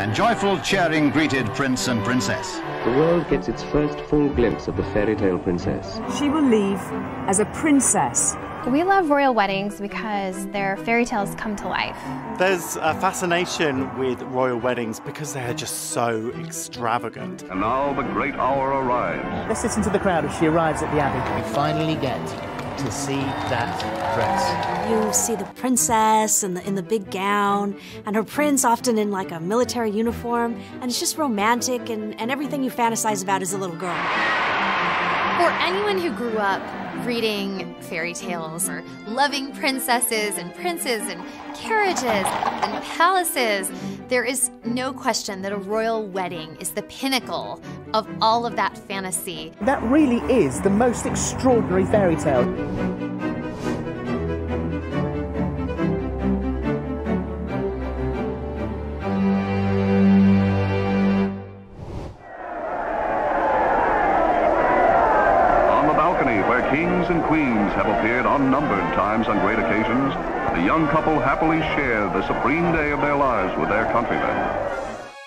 and joyful cheering greeted Prince and Princess. The world gets its first full glimpse of the fairy tale princess. She will leave as a princess. We love royal weddings because their fairy tales come to life. There's a fascination with royal weddings because they are just so extravagant. And now the great hour arrives. Let's listen to the crowd as she arrives at the Abbey. We finally get to see that dress. You see the princess in the big gown, and her prince often in like a military uniform, and it's just romantic and everything you fantasize about as a little girl. For anyone who grew up reading fairy tales or loving princesses and princes and carriages and palaces, there is no question that a royal wedding is the pinnacle of all of that fantasy. That really is the most extraordinary fairy tale. Kings and queens have appeared unnumbered times on great occasions. The young couple happily share the supreme day of their lives with their countrymen.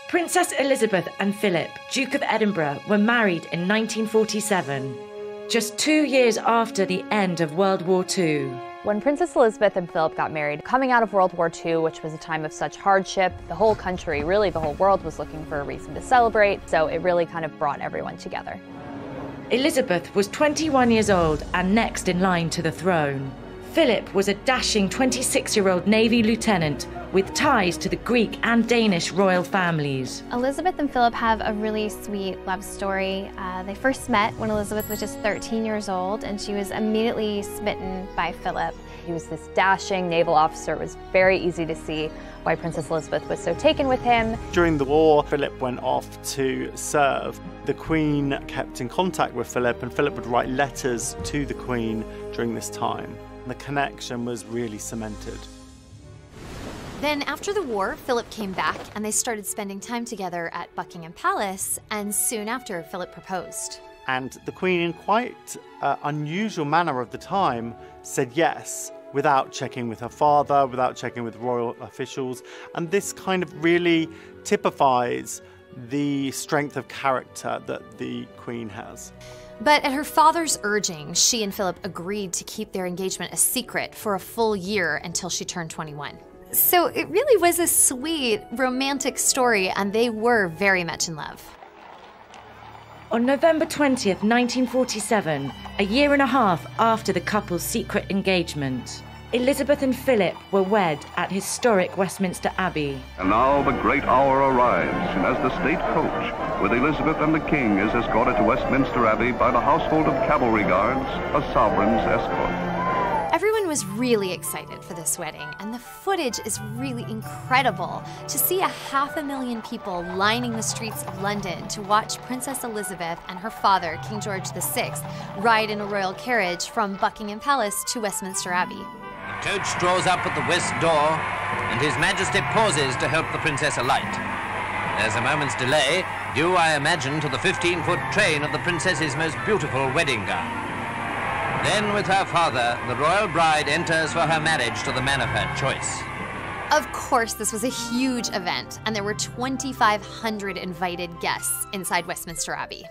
Princess Elizabeth and Philip, Duke of Edinburgh, were married in 1947, just 2 years after the end of World War II. When Princess Elizabeth and Philip got married, coming out of World War II, which was a time of such hardship, the whole country, really the whole world, was looking for a reason to celebrate, so it really kind of brought everyone together. Elizabeth was 21 years old and next in line to the throne. Philip was a dashing 26-year-old Navy lieutenant with ties to the Greek and Danish royal families. Elizabeth and Philip have a really sweet love story. They first met when Elizabeth was just 13 years old, and she was immediately smitten by Philip. He was this dashing naval officer. It was very easy to see why Princess Elizabeth was so taken with him. During the war, Philip went off to serve. The Queen kept in contact with Philip, and Philip would write letters to the Queen during this time. The connection was really cemented. Then after the war, Philip came back and they started spending time together at Buckingham Palace, and soon after, Philip proposed. And the Queen, in quite unusual manner of the time, said yes, without checking with her father, without checking with royal officials. And this kind of really typifies the strength of character that the Queen has. But at her father's urging, she and Philip agreed to keep their engagement a secret for a full year until she turned 21. So it really was a sweet, romantic story, and they were very much in love. On November 20th, 1947, a year and a half after the couple's secret engagement, Elizabeth and Philip were wed at historic Westminster Abbey. And now the great hour arrives, and as the state coach, with Elizabeth and the King, is escorted to Westminster Abbey by the household of cavalry guards, a sovereign's escort. Everyone was really excited for this wedding, and the footage is really incredible. To see 500,000 people lining the streets of London to watch Princess Elizabeth and her father, King George VI, ride in a royal carriage from Buckingham Palace to Westminster Abbey. The coach draws up at the west door, and His Majesty pauses to help the princess alight. There's a moment's delay, due, I imagine, to the 15-foot train of the princess's most beautiful wedding gown. Then, with her father, the royal bride enters for her marriage to the man of her choice. Of course, this was a huge event, and there were 2,500 invited guests inside Westminster Abbey.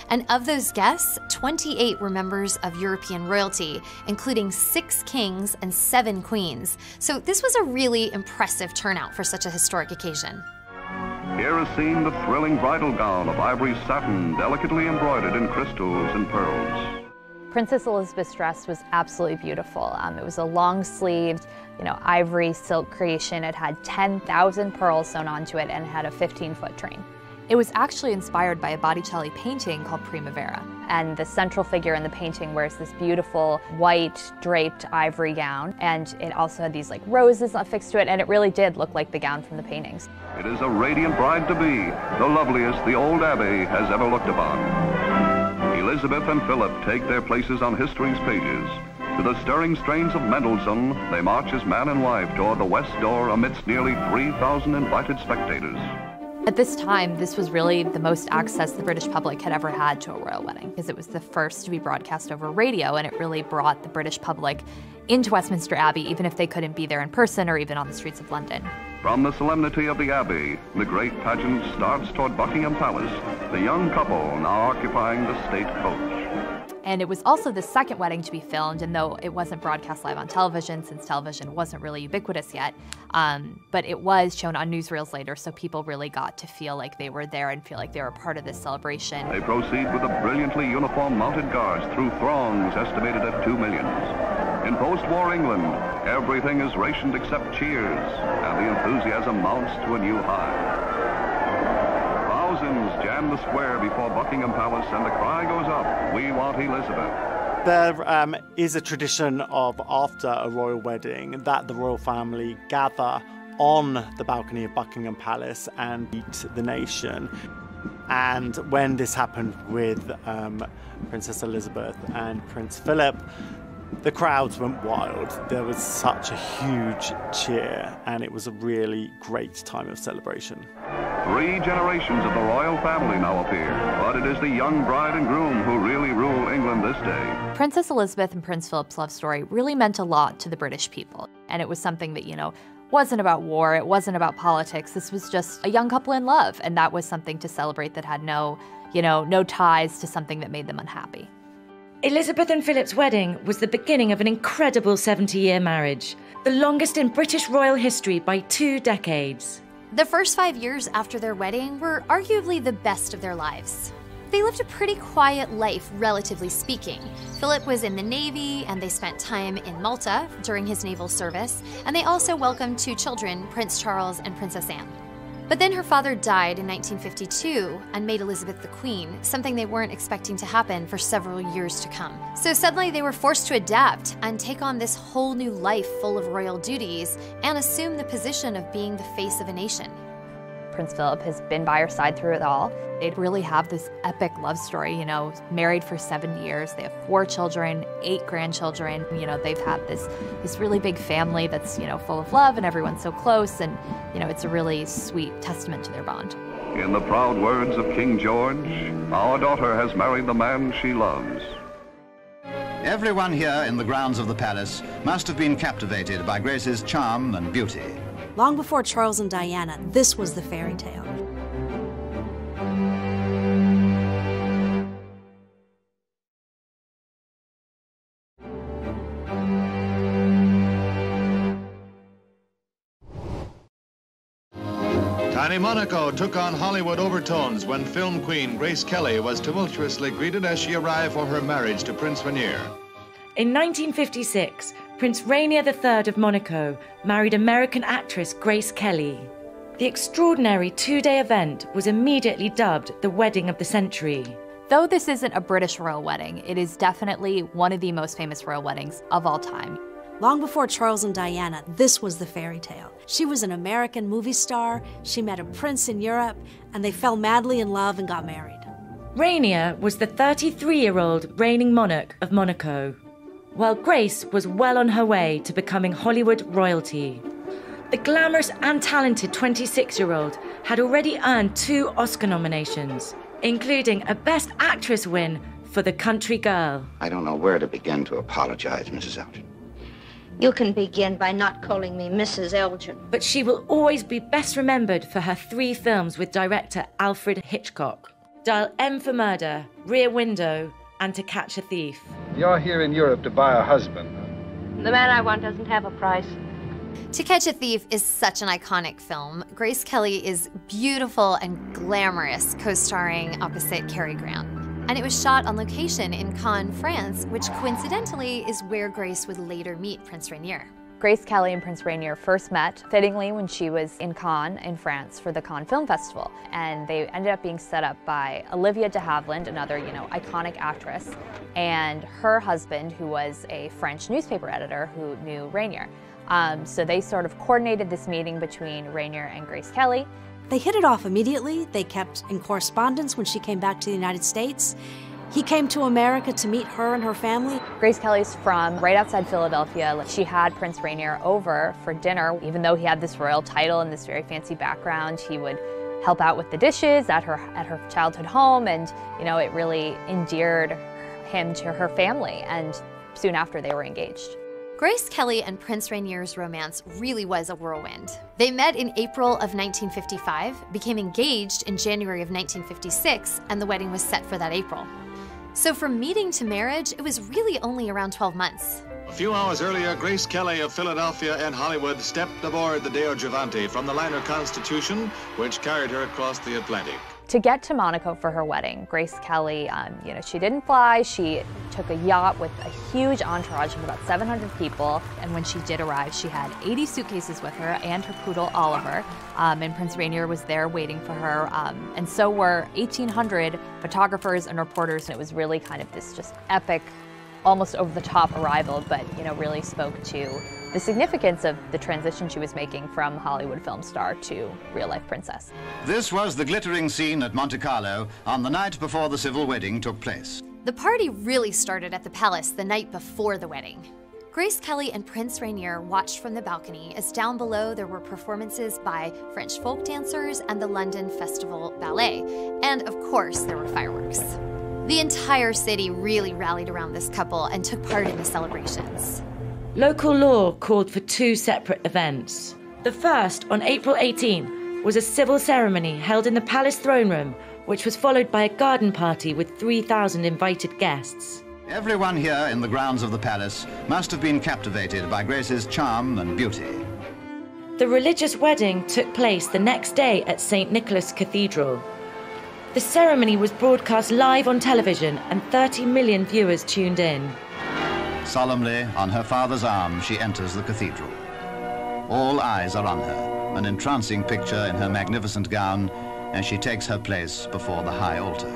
And of those guests, 28 were members of European royalty, including 6 kings and 7 queens. So this was a really impressive turnout for such a historic occasion. Here is seen the thrilling bridal gown of ivory satin, delicately embroidered in crystals and pearls. Princess Elizabeth's dress was absolutely beautiful. It was a long-sleeved, ivory silk creation. It had 10,000 pearls sewn onto it and had a 15-foot train. It was actually inspired by a Botticelli painting called Primavera. And the central figure in the painting wears this beautiful white draped ivory gown, and it also had these roses affixed to it, and it really did look like the gown from the paintings. It is a radiant bride-to-be, the loveliest the old abbey has ever looked upon. Elizabeth and Philip take their places on history's pages. To the stirring strains of Middleton, they march as man and wife toward the west door amidst nearly 3,000 invited spectators. At this time, this was really the most access the British public had ever had to a royal wedding, because it was the first to be broadcast over radio, and it really brought the British public into Westminster Abbey, even if they couldn't be there in person or even on the streets of London. From the solemnity of the Abbey, the great pageant starts toward Buckingham Palace, the young couple now occupying the state coach. And it was also the second wedding to be filmed, and though it wasn't broadcast live on television, since television wasn't really ubiquitous yet, but it was shown on newsreels later, so people really got to feel like they were there and feel like they were part of this celebration. They proceed with a brilliantly uniformed mounted guards through throngs estimated at 2 million. In post-war England, everything is rationed except cheers, and the enthusiasm mounts to a new high. Thousands jam the square before Buckingham Palace, and the cry goes up, "We want Elizabeth." There is a tradition of, after a royal wedding, that the royal family gather on the balcony of Buckingham Palace and meet the nation. And when this happened with Princess Elizabeth and Prince Philip, the crowds went wild. There was such a huge cheer, and it was a really great time of celebration. 3 generations of the royal family now appear, but it is the young bride and groom who really rule England this day. Princess Elizabeth and Prince Philip's love story really meant a lot to the British people. And it was something that, wasn't about war, it wasn't about politics. This was just a young couple in love, and that was something to celebrate that had no ties to something that made them unhappy. Elizabeth and Philip's wedding was the beginning of an incredible 70-year marriage, the longest in British royal history by 2 decades. The first 5 years after their wedding were arguably the best of their lives. They lived a pretty quiet life, relatively speaking. Philip was in the Navy, and they spent time in Malta during his naval service, and they also welcomed 2 children, Prince Charles and Princess Anne. But then her father died in 1952 and made Elizabeth the Queen, something they weren't expecting to happen for several years to come. So suddenly they were forced to adapt and take on this whole new life full of royal duties and assume the position of being the face of a nation. Prince Philip has been by her side through it all. They really have this epic love story, married for 7 years. They have 4 children, 8 grandchildren. They've had this really big family that's, full of love, and everyone's so close, and, it's a really sweet testament to their bond. In the proud words of King George, "Our daughter has married the man she loves." Everyone here in the grounds of the palace must have been captivated by Grace's charm and beauty. Long before Charles and Diana, this was the fairy tale. Tiny Monaco took on Hollywood overtones when film queen Grace Kelly was tumultuously greeted as she arrived for her marriage to Prince Rainier. In 1956, Prince Rainier III of Monaco married American actress Grace Kelly. The extraordinary 2-day event was immediately dubbed the wedding of the century. Though this isn't a British royal wedding, it is definitely one of the most famous royal weddings of all time. Long before Charles and Diana, this was the fairy tale. She was an American movie star, she met a prince in Europe, and they fell madly in love and got married. Rainier was the 33-year-old reigning monarch of Monaco, while Grace was well on her way to becoming Hollywood royalty. The glamorous and talented 26-year-old had already earned 2 Oscar nominations, including a Best Actress win for The Country Girl. I don't know where to begin to apologize, Mrs. Elgin. You can begin by not calling me Mrs. Elgin. But she will always be best remembered for her 3 films with director Alfred Hitchcock: Dial M for Murder, Rear Window, and To Catch a Thief. You're here in Europe to buy a husband. The man I want doesn't have a price. To Catch a Thief is such an iconic film. Grace Kelly is beautiful and glamorous, co-starring opposite Cary Grant. And it was shot on location in Cannes, France, which coincidentally is where Grace would later meet Prince Rainier. Grace Kelly and Prince Rainier first met, fittingly, when she was in Cannes in France for the Cannes Film Festival. And they ended up being set up by Olivia de Havilland, another, iconic actress, and her husband, who was a French newspaper editor who knew Rainier. So they sort of coordinated this meeting between Rainier and Grace Kelly. They hit it off immediately. They kept in correspondence when she came back to the United States. He came to America to meet her and her family. Grace Kelly's from right outside Philadelphia. She had Prince Rainier over for dinner. Even though he had this royal title and this very fancy background, he would help out with the dishes at her childhood home, and it really endeared him to her family, and soon after they were engaged. Grace Kelly and Prince Rainier's romance really was a whirlwind. They met in April of 1955, became engaged in January of 1956, and the wedding was set for that April. So from meeting to marriage, it was really only around 12 months. A few hours earlier, Grace Kelly of Philadelphia and Hollywood stepped aboard the Deo Gigante from the liner Constitution, which carried her across the Atlantic. To get to Monaco for her wedding, Grace Kelly, she didn't fly. She took a yacht with a huge entourage of about 700 people. And when she did arrive, she had 80 suitcases with her and her poodle, Oliver. And Prince Rainier was there waiting for her. And so were 1,800 photographers and reporters. And it was really kind of this just epic, almost over-the-top arrival, but really spoke to the significance of the transition she was making from Hollywood film star to real-life princess. This was the glittering scene at Monte Carlo on the night before the civil wedding took place. The party really started at the palace the night before the wedding. Grace Kelly and Prince Rainier watched from the balcony as down below there were performances by French folk dancers and the London Festival Ballet. And of course, there were fireworks. The entire city really rallied around this couple and took part in the celebrations. Local law called for two separate events. The first, on April 18, was a civil ceremony held in the palace throne room, which was followed by a garden party with 3,000 invited guests. Everyone here in the grounds of the palace must have been captivated by Grace's charm and beauty. The religious wedding took place the next day at St. Nicholas Cathedral. The ceremony was broadcast live on television and 30 million viewers tuned in. Solemnly, on her father's arm, she enters the cathedral. All eyes are on her, an entrancing picture in her magnificent gown, as she takes her place before the high altar.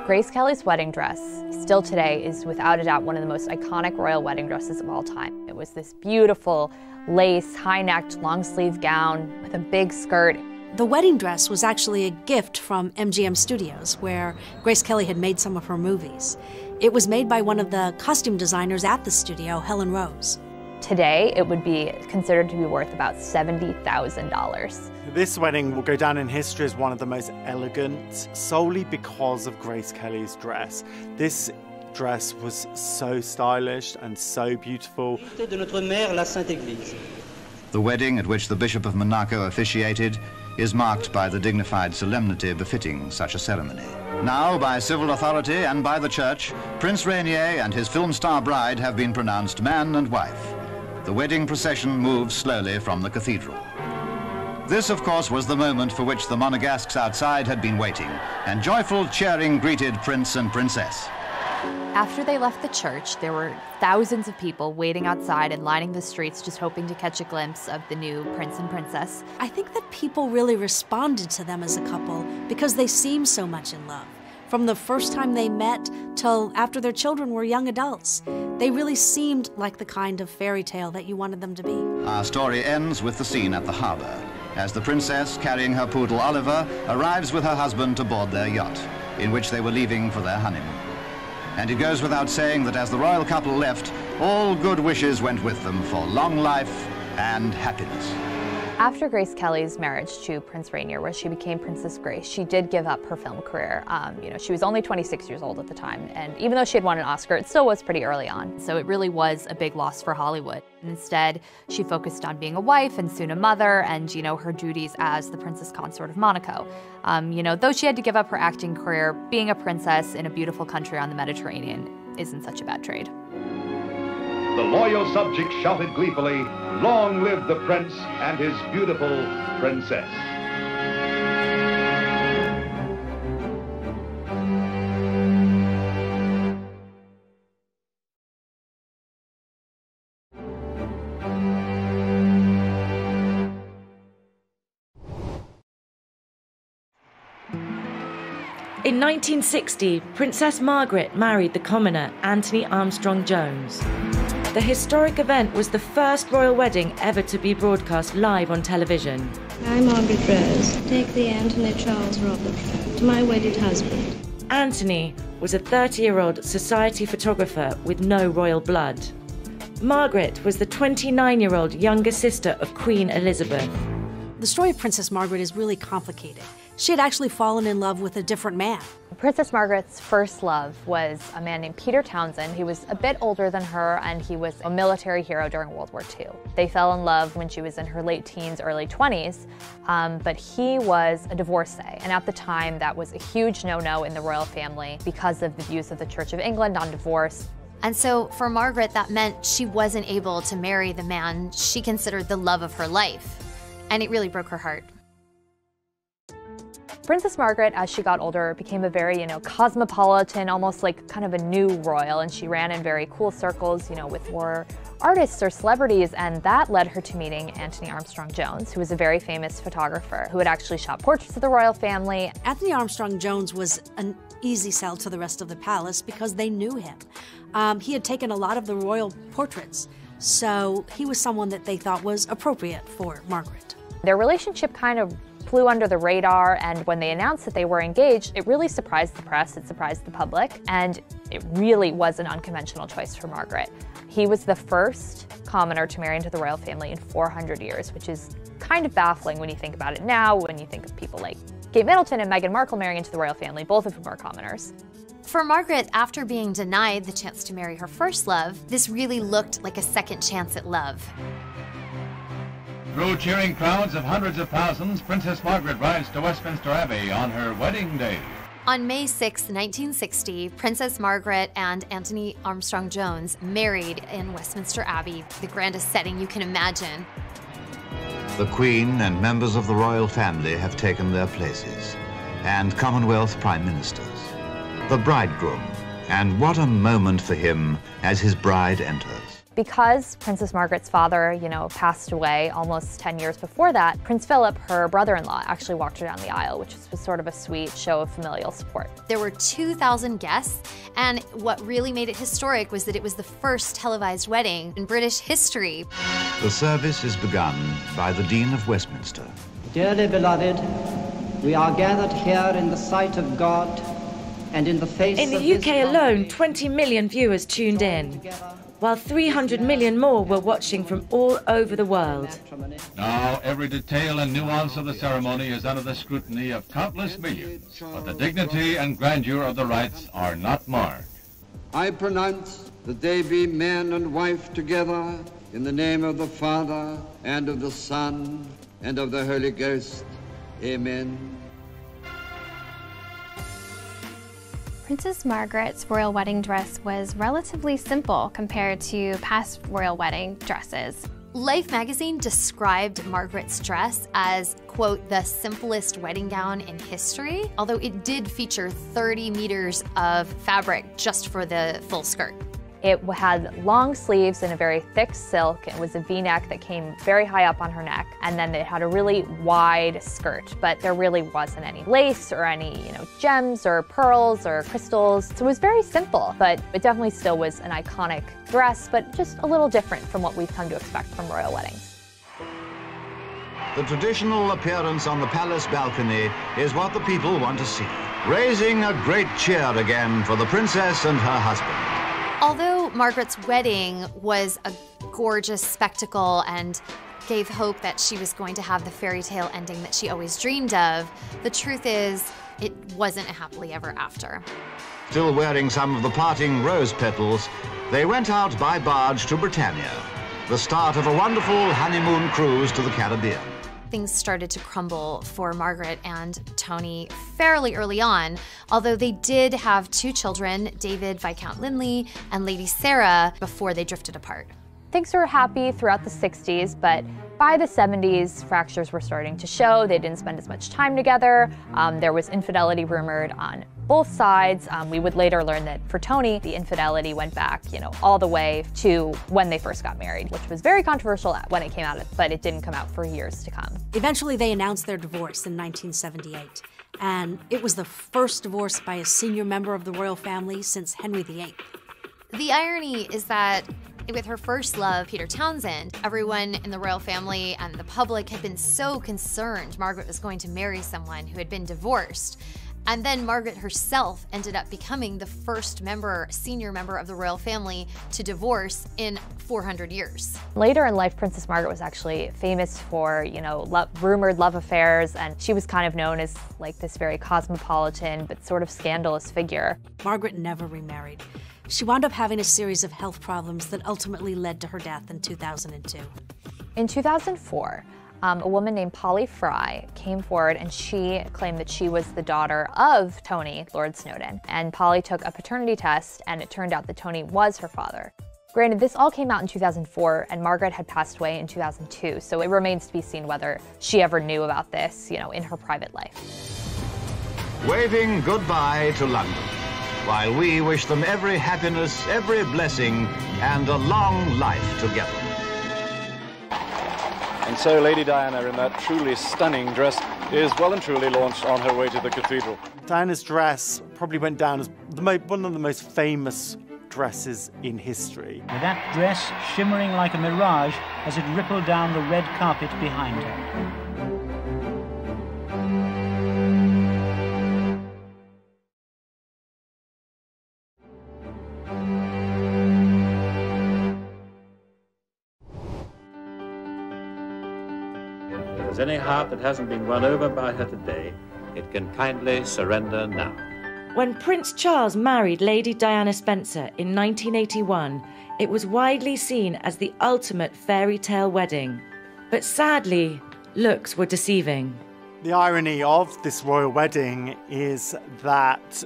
Grace Kelly's wedding dress, still today, is without a doubt one of the most iconic royal wedding dresses of all time. It was this beautiful lace, high-necked, long-sleeve gown with a big skirt. The wedding dress was actually a gift from MGM Studios, where Grace Kelly had made some of her movies. It was made by one of the costume designers at the studio, Helen Rose. Today, it would be considered to be worth about $70,000. This wedding will go down in history as one of the most elegant, solely because of Grace Kelly's dress. This dress was so stylish and so beautiful. The wedding, at which the Bishop of Monaco officiated, is marked by the dignified solemnity befitting such a ceremony. Now, by civil authority and by the church, Prince Rainier and his film star bride have been pronounced man and wife. The wedding procession moves slowly from the cathedral. This, of course, was the moment for which the Monegasques outside had been waiting, and joyful cheering greeted Prince and Princess. After they left the church, there were thousands of people waiting outside and lining the streets just hoping to catch a glimpse of the new prince and princess. I think that people really responded to them as a couple because they seemed so much in love. From the first time they met till after their children were young adults, they really seemed like the kind of fairy tale that you wanted them to be. Our story ends with the scene at the harbor, as the princess, carrying her poodle Oliver, arrives with her husband to board their yacht, in which they were leaving for their honeymoon. And it goes without saying that as the royal couple left, all good wishes went with them for long life and happiness. After Grace Kelly's marriage to Prince Rainier, where she became Princess Grace, she did give up her film career. She was only 26 years old at the time, and even though she had won an Oscar, it still was pretty early on. So it really was a big loss for Hollywood. And instead, she focused on being a wife and soon a mother and, her duties as the Princess Consort of Monaco. Though she had to give up her acting career, being a princess in a beautiful country on the Mediterranean isn't such a bad trade. The loyal subjects shouted gleefully, "Long live the prince and his beautiful princess." In 1960, Princess Margaret married the commoner Anthony Armstrong Jones. The historic event was the first royal wedding ever to be broadcast live on television. I, Margaret Rose, take thee, Anthony Charles Robert, to my wedded husband. Anthony was a 30-year-old society photographer with no royal blood. Margaret was the 29-year-old younger sister of Queen Elizabeth. The story of Princess Margaret is really complicated. she had actually fallen in love with a different man. Princess Margaret's first love was a man named Peter Townsend. He was a bit older than her, and he was a military hero during World War II. They fell in love when she was in her late teens, early 20s, but he was a divorcee. And at the time, that was a huge no-no in the royal family because of the views of the Church of England on divorce. And so for Margaret, that meant she wasn't able to marry the man she considered the love of her life. And it really broke her heart. Princess Margaret, as she got older, became a very, cosmopolitan, almost like kind of a new royal, and she ran in very cool circles, with more artists or celebrities, and that led her to meeting Anthony Armstrong-Jones, who was a very famous photographer who had actually shot portraits of the royal family. Anthony Armstrong-Jones was an easy sell to the rest of the palace because they knew him. He had taken a lot of the royal portraits, so he was someone that they thought was appropriate for Margaret. Their relationship kind of flew under the radar, and when they announced that they were engaged, it really surprised the press, it surprised the public, and it really was an unconventional choice for Margaret. He was the first commoner to marry into the royal family in 400 years, which is kind of baffling when you think about it now, when you think of people like Kate Middleton and Meghan Markle marrying into the royal family, both of whom are commoners. For Margaret, after being denied the chance to marry her first love, this really looked like a second chance at love. Through cheering crowds of hundreds of thousands, Princess Margaret rides to Westminster Abbey on her wedding day. On May 6, 1960, Princess Margaret and Anthony Armstrong-Jones married in Westminster Abbey, the grandest setting you can imagine. The Queen and members of the royal family have taken their places, and Commonwealth Prime Ministers. The bridegroom, and what a moment for him as his bride enters. Because Princess Margaret's father, passed away almost 10 years before that, Prince Philip, her brother-in-law, actually walked her down the aisle, which was sort of a sweet show of familial support. There were 2,000 guests, and what really made it historic was that it was the first televised wedding in British history. The service is begun by the Dean of Westminster. Dearly beloved, we are gathered here in the sight of God and in the face of In the UK alone, 20 million viewers tuned in, while 300 million more were watching from all over the world. Now, every detail and nuance of the ceremony is under the scrutiny of countless millions, but the dignity and grandeur of the rites are not marred. I pronounce that they be man and wife together in the name of the Father, and of the Son, and of the Holy Ghost. Amen. Princess Margaret's royal wedding dress was relatively simple compared to past royal wedding dresses. Life magazine described Margaret's dress as, quote, the simplest wedding gown in history, although it did feature 30 meters of fabric just for the full skirt. It had long sleeves and a very thick silk. It was a V-neck that came very high up on her neck, and then it had a really wide skirt, but there really wasn't any lace or any, gems or pearls or crystals. So it was very simple, but it definitely still was an iconic dress, but just a little different from what we've come to expect from royal weddings. The traditional appearance on the palace balcony is what the people want to see, raising a great cheer again for the princess and her husband. Although Margaret's wedding was a gorgeous spectacle and gave hope that she was going to have the fairy tale ending that she always dreamed of, the truth is, it wasn't a happily ever after. Still wearing some of the parting rose petals, they went out by barge to Britannia, the start of a wonderful honeymoon cruise to the Caribbean. Things started to crumble for Margaret and Tony fairly early on, although they did have 2 children, David Viscount Linley and Lady Sarah, before they drifted apart. Things were happy throughout the 60s, but by the 70s, fractures were starting to show. They didn't spend as much time together. There was infidelity rumored on both sides. We would later learn that for Tony, the infidelity went back, all the way to when they first got married, which was very controversial when it came out, but it didn't come out for years to come. Eventually, they announced their divorce in 1978, and it was the first divorce by a senior member of the royal family since Henry VIII. The irony is that with her first love, Peter Townsend, everyone in the royal family and the public had been so concerned Margaret was going to marry someone who had been divorced. And then Margaret herself ended up becoming the first senior member of the royal family to divorce in 400 years. Later in life, Princess Margaret was actually famous for, rumored love affairs, and she was kind of known as like this very cosmopolitan but sort of scandalous figure. Margaret never remarried. She wound up having a series of health problems that ultimately led to her death in 2002. In 2004, a woman named Polly Fry came forward and she claimed that she was the daughter of Tony, Lord Snowdon. And Polly took a paternity test and it turned out that Tony was her father. Granted, this all came out in 2004 and Margaret had passed away in 2002, so it remains to be seen whether she ever knew about this, in her private life. Waving goodbye to London, while we wish them every happiness, every blessing, and a long life together. And so Lady Diana, in that truly stunning dress, is well and truly launched on her way to the cathedral. Diana's dress probably went down as one of the most famous dresses in history. With that dress shimmering like a mirage as it rippled down the red carpet behind her. If there's any heart that hasn't been won over by her today, it can kindly surrender now. When Prince Charles married Lady Diana Spencer in 1981, it was widely seen as the ultimate fairy tale wedding. But sadly, looks were deceiving. The irony of this royal wedding is that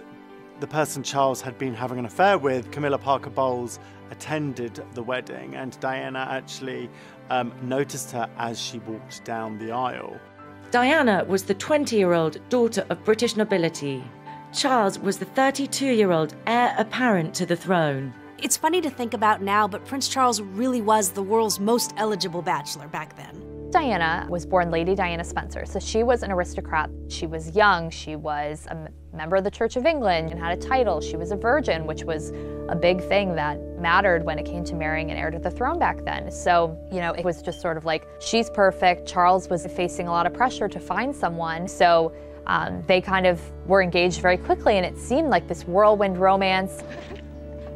the person Charles had been having an affair with, Camilla Parker Bowles, attended the wedding, and Diana actually noticed her as she walked down the aisle. Diana was the 20-year-old daughter of British nobility. Charles was the 32-year-old heir apparent to the throne. It's funny to think about now, but Prince Charles really was the world's most eligible bachelor back then. Diana was born Lady Diana Spencer, so she was an aristocrat. She was young, she was a member of the Church of England and had a title. She was a virgin, which was a big thing that mattered when it came to marrying an heir to the throne back then. So, it was just sort of like, she's perfect. Charles was facing a lot of pressure to find someone, so they kind of were engaged very quickly, and it seemed like this whirlwind romance.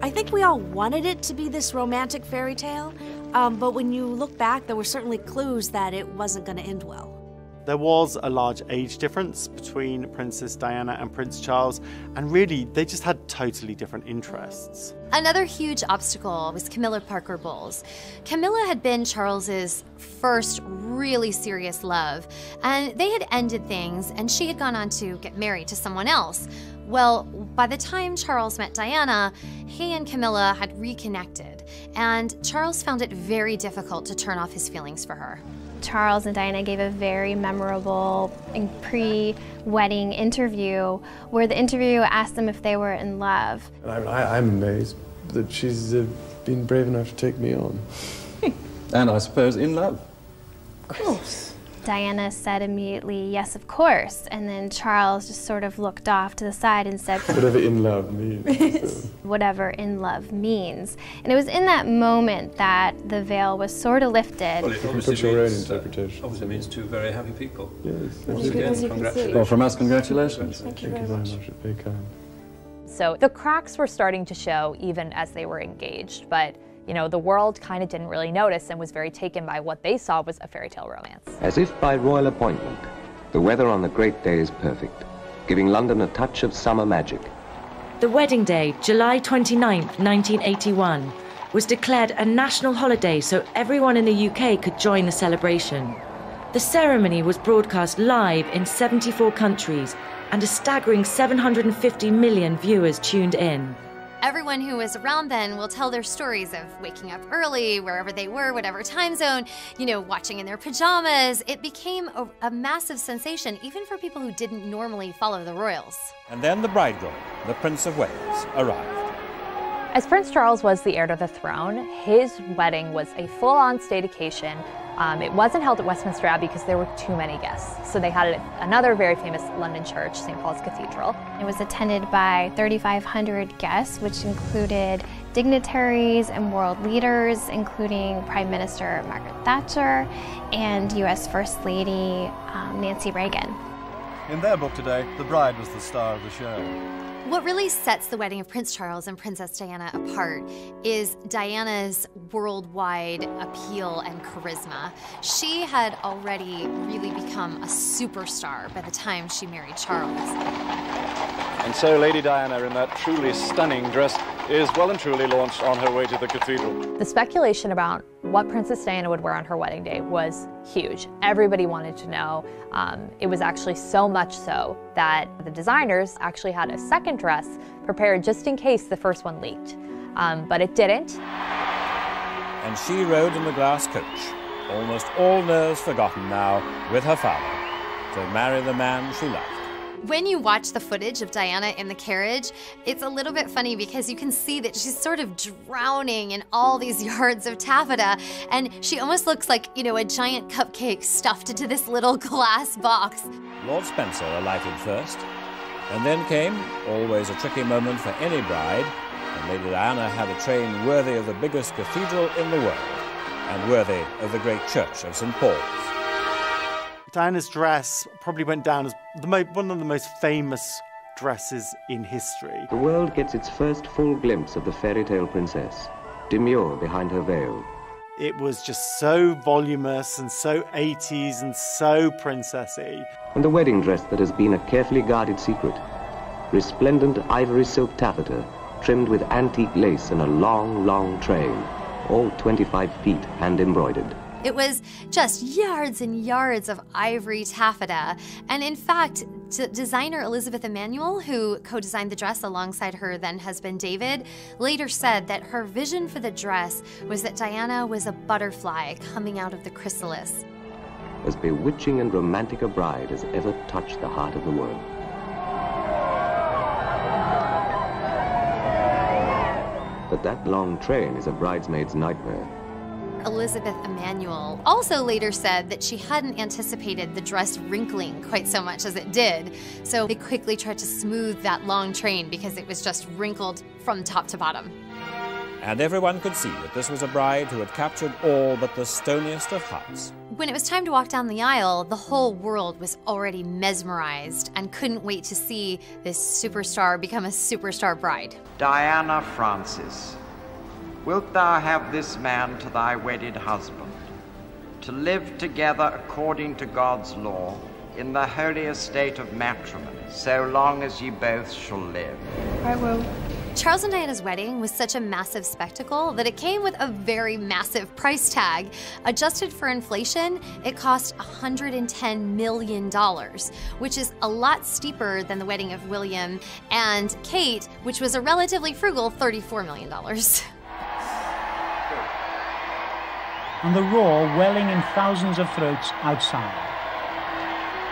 I think we all wanted it to be this romantic fairy tale, but when you look back, there were certainly clues that it wasn't going to end well. There was a large age difference between Princess Diana and Prince Charles, and really, they just had totally different interests. Another huge obstacle was Camilla Parker Bowles. Camilla had been Charles's first really serious love, and they had ended things, and she had gone on to get married to someone else. Well, by the time Charles met Diana, he and Camilla had reconnected, and Charles found it very difficult to turn off his feelings for her. Charles and Diana gave a very memorable pre-wedding interview where the interviewer asked them if they were in love. I'm amazed that she's been brave enough to take me on. And I suppose in love. Of course. Diana said immediately, yes, of course. And then Charles just sort of looked off to the side and said, whatever in love means. Whatever in love means. And it was in that moment that the veil was sort of lifted. Well, it obviously means, your own interpretation. Obviously means two very happy people. Yes. Once again, congratulations. Well, from us, congratulations. Thank you very much. Very kind. So the cracks were starting to show even as they were engaged, but the world kind of didn't really notice and was very taken by what they saw was a fairy tale romance. As if by royal appointment, the weather on the great day is perfect, giving London a touch of summer magic. The wedding day, July 29, 1981, was declared a national holiday so everyone in the UK could join the celebration. The ceremony was broadcast live in 74 countries, and a staggering 750 million viewers tuned in. Everyone who was around then will tell their stories of waking up early, wherever they were, whatever time zone, watching in their pajamas. It became a massive sensation, even for people who didn't normally follow the royals. And then the bridegroom, the Prince of Wales, arrived. As Prince Charles was the heir to the throne, his wedding was a full-on state occasion. It wasn't held at Westminster Abbey because there were too many guests. So they had it at another very famous London church, St. Paul's Cathedral. It was attended by 3,500 guests, which included dignitaries and world leaders, including Prime Minister Margaret Thatcher and U.S. First Lady Nancy Reagan. In their book today, the bride was the star of the show. What really sets the wedding of Prince Charles and Princess Diana apart is Diana's worldwide appeal and charisma. She had already really become a superstar by the time she married Charles. And so Lady Diana, in that truly stunning dress, is well and truly launched on her way to the cathedral. The speculation about what Princess Diana would wear on her wedding day was huge. Everybody wanted to know. It was actually so much so that the designers actually had a second dress prepared just in case the first one leaked. But it didn't. And she rode in the glass coach, almost all nerves forgotten now, with her father, to marry the man she loved. When you watch the footage of Diana in the carriage, it's a little bit funny because you can see that she's sort of drowning in all these yards of taffeta, and she almost looks like, you know, a giant cupcake stuffed into this little glass box. Lord Spencer alighted first, and then came, always a tricky moment for any bride, and Lady Diana had a train worthy of the biggest cathedral in the world, and worthy of the great church of St. Paul's. Diana's dress probably went down as one of the most famous dresses in history. The world gets its first full glimpse of the fairy tale princess, demure behind her veil. It was just so voluminous and so 80s and so princessy. And the wedding dress that has been a carefully guarded secret. Resplendent ivory silk taffeta, trimmed with antique lace and a long, long train, all 25 feet hand-embroidered. It was just yards and yards of ivory taffeta. And in fact, designer Elizabeth Emanuel, who co-designed the dress alongside her then husband David, later said that her vision for the dress was that Diana was a butterfly coming out of the chrysalis. As bewitching and romantic a bride as ever touched the heart of the world. But that long train is a bridesmaid's nightmare. Elizabeth Emanuel also later said that she hadn't anticipated the dress wrinkling quite so much as it did, so they quickly tried to smooth that long train because it was just wrinkled from top to bottom. And everyone could see that this was a bride who had captured all but the stoniest of hearts. When it was time to walk down the aisle, the whole world was already mesmerized and couldn't wait to see this superstar become a superstar bride. Diana Francis, wilt thou have this man to thy wedded husband, to live together according to God's law, in the holy estate of matrimony, so long as ye both shall live? I will. Charles and Diana's wedding was such a massive spectacle that it came with a very massive price tag. Adjusted for inflation, it cost $110 million, which is a lot steeper than the wedding of William and Kate, which was a relatively frugal $34 million. And the roar welling in thousands of throats outside.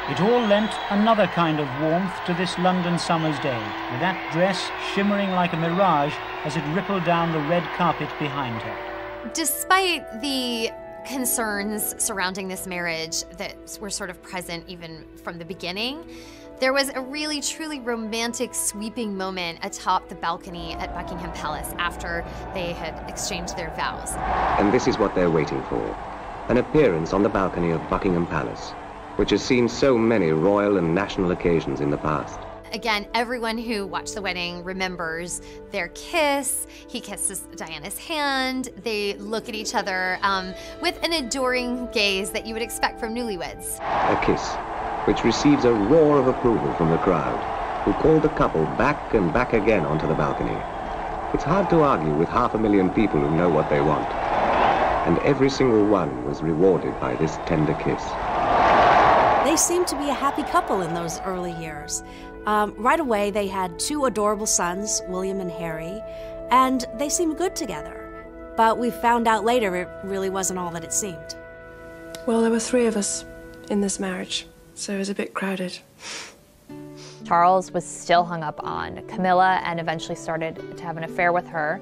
It all lent another kind of warmth to this London summer's day, with that dress shimmering like a mirage as it rippled down the red carpet behind her. Despite the concerns surrounding this marriage that were sort of present even from the beginning, there was a really, truly romantic, sweeping moment atop the balcony at Buckingham Palace after they had exchanged their vows. And this is what they're waiting for, an appearance on the balcony of Buckingham Palace, which has seen so many royal and national occasions in the past. Again, everyone who watched the wedding remembers their kiss. He kisses Diana's hand. They look at each other with an adoring gaze that you would expect from newlyweds. A kiss, which receives a roar of approval from the crowd, who called the couple back and back again onto the balcony. It's hard to argue with 500,000 people who know what they want. And every single one was rewarded by this tender kiss. They seemed to be a happy couple in those early years. Right away, they had 2 adorable sons, William and Harry, and they seemed good together. But we found out later it really wasn't all that it seemed. Well, there were 3 of us in this marriage, so it was a bit crowded. Charles was still hung up on Camilla and eventually started to have an affair with her.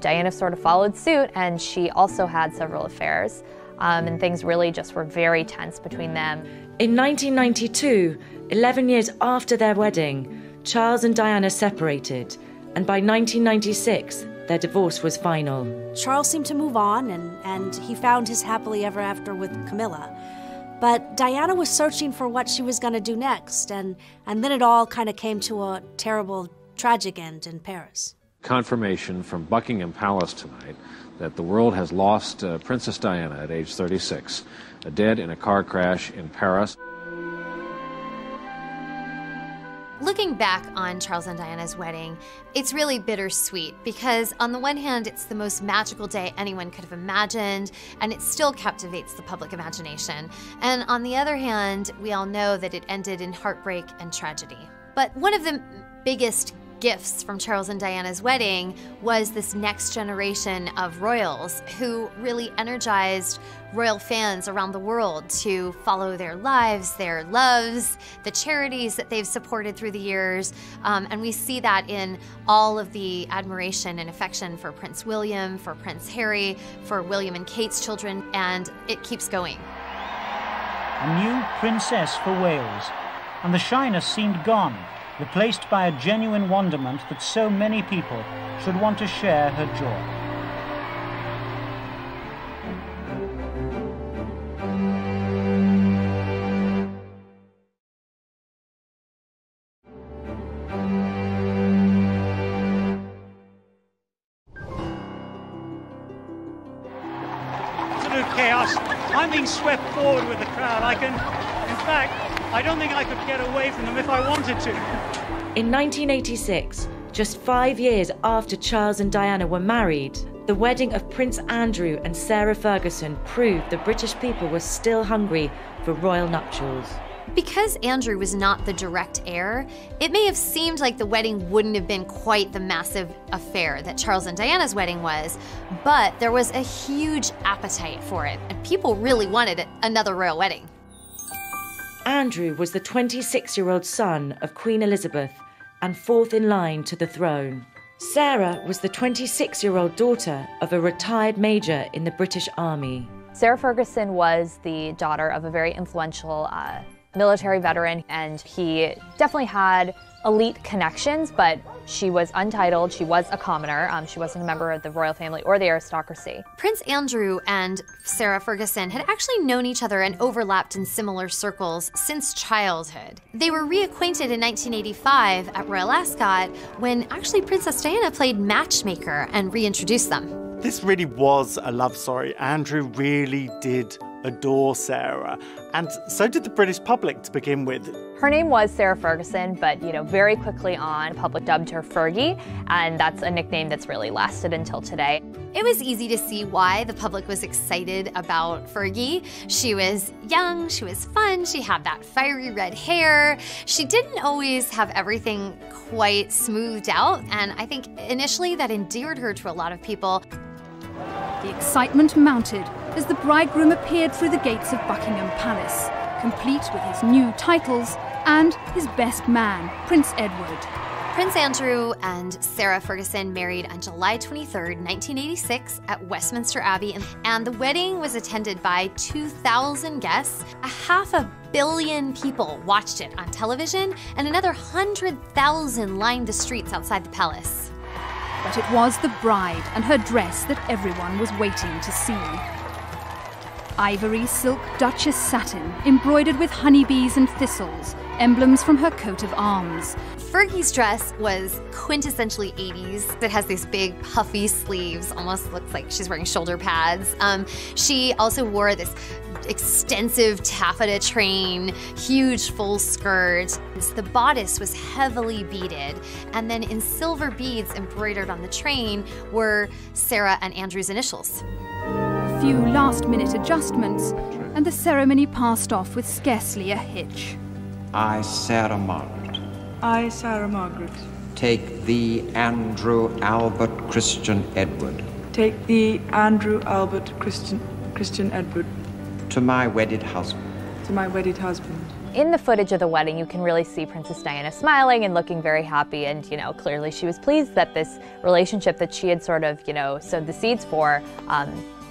Diana sort of followed suit, and she also had several affairs. And things really just were very tense between them. In 1992, 11 years after their wedding, Charles and Diana separated, and by 1996, their divorce was final. Charles seemed to move on, and he found his happily ever after with Camilla. But Diana was searching for what she was going to do next, and then it all kind of came to a terrible, tragic end in Paris. Confirmation from Buckingham Palace tonight that the world has lost Princess Diana at age 36, dead in a car crash in Paris. Looking back on Charles and Diana's wedding, it's really bittersweet because on the one hand, it's the most magical day anyone could have imagined, and it still captivates the public imagination. And on the other hand, we all know that it ended in heartbreak and tragedy. But one of the biggest gifts from Charles and Diana's wedding was this next generation of royals who really energized royal fans around the world to follow their lives, their loves, the charities that they've supported through the years. And we see that in all of the admiration and affection for Prince William, for Prince Harry, for William and Kate's children, and it keeps going. A new princess for Wales, and the shyness seemed gone, replaced by a genuine wonderment that so many people should want to share her joy. Absolute chaos. I'm being swept forward with the crowd. In fact, I don't think I could get away from them if I wanted to. In 1986, just 5 years after Charles and Diana were married, the wedding of Prince Andrew and Sarah Ferguson proved the British people were still hungry for royal nuptials. Because Andrew was not the direct heir, it may have seemed like the wedding wouldn't have been quite the massive affair that Charles and Diana's wedding was, but there was a huge appetite for it, and people really wanted another royal wedding. Andrew was the 26-year-old son of Queen Elizabeth and fourth in line to the throne. Sarah was the 26-year-old daughter of a retired major in the British Army. Sarah Ferguson was the daughter of a very influential military veteran, and he definitely had elite connections, but she was untitled, she was a commoner, she wasn't a member of the royal family or the aristocracy. Prince Andrew and Sarah Ferguson had actually known each other and overlapped in similar circles since childhood. They were reacquainted in 1985 at Royal Ascot when actually Princess Diana played matchmaker and reintroduced them. This really was a love story. Andrew really did adore Sarah, and so did the British public to begin with. Her name was Sarah Ferguson, but very quickly on, the public dubbed her Fergie, and that's a nickname that's really lasted until today. It was easy to see why the public was excited about Fergie. She was young, she was fun, she had that fiery red hair. She didn't always have everything quite smoothed out, and I think initially that endeared her to a lot of people. The excitement mounted as the bridegroom appeared through the gates of Buckingham Palace, complete with his new titles and his best man, Prince Edward. Prince Andrew and Sarah Ferguson married on July 23, 1986 at Westminster Abbey, and the wedding was attended by 2,000 guests. 500 million people watched it on television, and another 100,000 lined the streets outside the palace. But it was the bride and her dress that everyone was waiting to see. Ivory silk Duchess satin, embroidered with honeybees and thistles, emblems from her coat of arms. Fergie's dress was quintessentially 80s. It has these big puffy sleeves, almost looks like she's wearing shoulder pads. She also wore this extensive taffeta train, huge full skirt. The bodice was heavily beaded, and then in silver beads embroidered on the train were Sarah and Andrew's initials. A few last-minute adjustments, and the ceremony passed off with scarcely a hitch. I, Sarah Margaret. I, Sarah Margaret. Take thee, Andrew Albert Christian Edward. Take thee, Andrew Albert Christian Edward. To my wedded husband. To my wedded husband. In the footage of the wedding, you can really see Princess Diana smiling and looking very happy, and clearly she was pleased that this relationship that she had sort of sowed the seeds for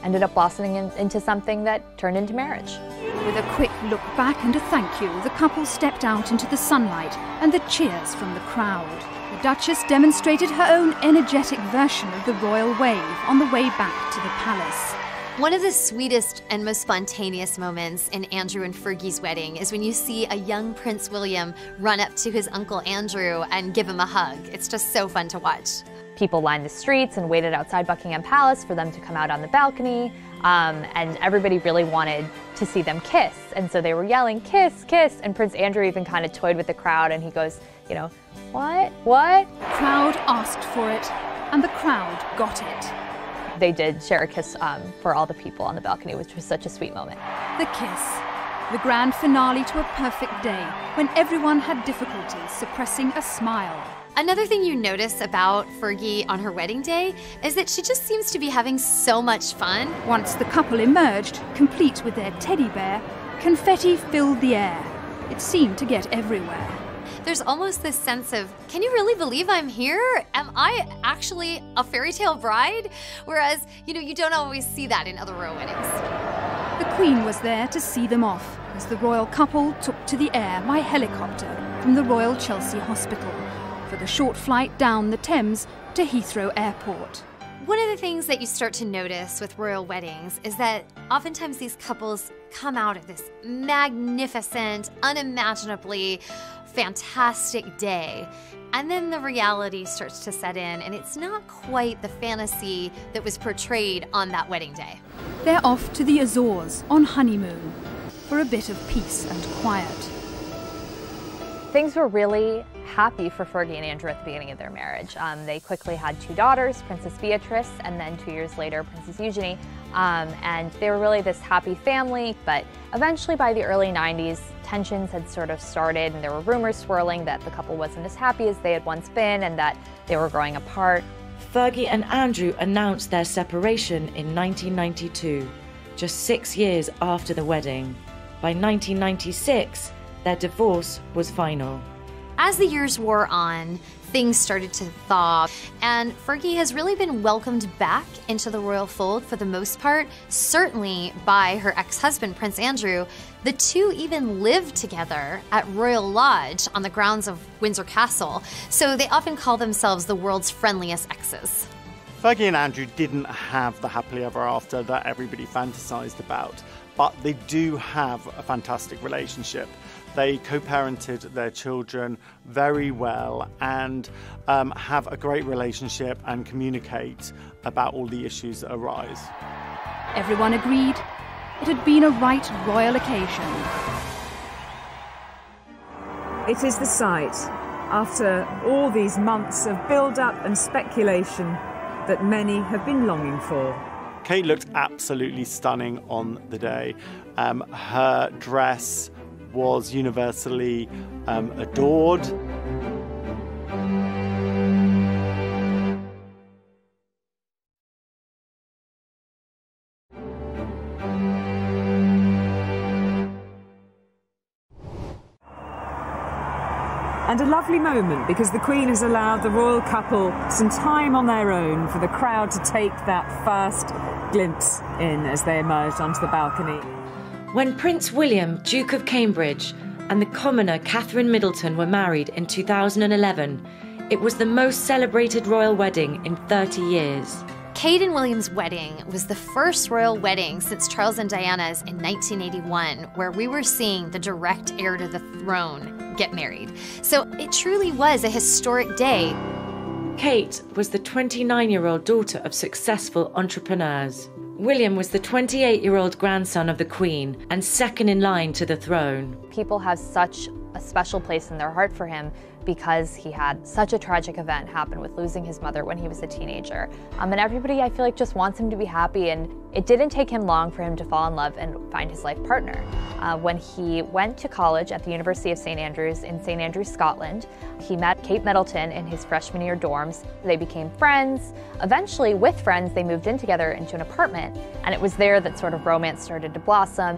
ended up blossoming into something that turned into marriage. With a quick look back and a thank you, the couple stepped out into the sunlight and the cheers from the crowd. The Duchess demonstrated her own energetic version of the royal wave on the way back to the palace. One of the sweetest and most spontaneous moments in Andrew and Fergie's wedding is when you see a young Prince William run up to his Uncle Andrew and give him a hug. It's just so fun to watch. People lined the streets and waited outside Buckingham Palace for them to come out on the balcony, and everybody really wanted to see them kiss. And so they were yelling, "Kiss, kiss," and Prince Andrew even kind of toyed with the crowd, and he goes, you know, "What? What?" Crowd asked for it, and the crowd got it. They did share a kiss for all the people on the balcony, which was such a sweet moment. The kiss. The grand finale to a perfect day when everyone had difficulty suppressing a smile. Another thing you notice about Fergie on her wedding day is that she just seems to be having so much fun. Once the couple emerged, complete with their teddy bear, confetti filled the air. It seemed to get everywhere. There's almost this sense of, can you really believe I'm here? Am I actually a fairy tale bride? Whereas, you don't always see that in other royal weddings. The Queen was there to see them off as the royal couple took to the air by helicopter from the Royal Chelsea Hospital for the short flight down the Thames to Heathrow Airport. One of the things that you start to notice with royal weddings is that oftentimes these couples come out of this magnificent, unimaginably fantastic day, and then the reality starts to set in, and it's not quite the fantasy that was portrayed on that wedding day. They're off to the Azores on honeymoon for a bit of peace and quiet. Things were really happy for Fergie and Andrew at the beginning of their marriage. They quickly had 2 daughters, Princess Beatrice, and then 2 years later, Princess Eugenie. And they were really this happy family, but eventually by the early 90s, tensions had sort of started, and there were rumors swirling that the couple wasn't as happy as they had once been and that they were growing apart. Fergie and Andrew announced their separation in 1992, just 6 years after the wedding. By 1996, their divorce was final. As the years wore on, things started to thaw, and Fergie has really been welcomed back into the royal fold for the most part, certainly by her ex-husband, Prince Andrew. The two even lived together at Royal Lodge on the grounds of Windsor Castle, so they often call themselves the world's friendliest exes. Fergie and Andrew didn't have the happily ever after that everybody fantasized about, but they do have a fantastic relationship. They co-parented their children very well and have a great relationship and communicate about all the issues that arise. Everyone agreed it had been a right royal occasion. It is the sight, after all these months of build-up and speculation, that many have been longing for. Kate looked absolutely stunning on the day. Her dress was universally adored. And a lovely moment because the Queen has allowed the royal couple some time on their own for the crowd to take that first glimpse in as they emerged onto the balcony. When Prince William, Duke of Cambridge, and the commoner Catherine Middleton were married in 2011, it was the most celebrated royal wedding in 30 years. Kate and William's wedding was the first royal wedding since Charles and Diana's in 1981, where we were seeing the direct heir to the throne get married. So it truly was a historic day. Kate was the 29-year-old daughter of successful entrepreneurs. William was the 28-year-old grandson of the Queen and second in line to the throne. People have such a special place in their heart for him because he had such a tragic event happen with losing his mother when he was a teenager. And everybody, I feel like, just wants him to be happy, and it didn't take him long for him to fall in love and find his life partner. When he went to college at the University of St. Andrews in St. Andrews, Scotland, he met Kate Middleton in his freshman year dorms. They became friends. Eventually, with friends, they moved in together into an apartment, and it was there that sort of romance started to blossom.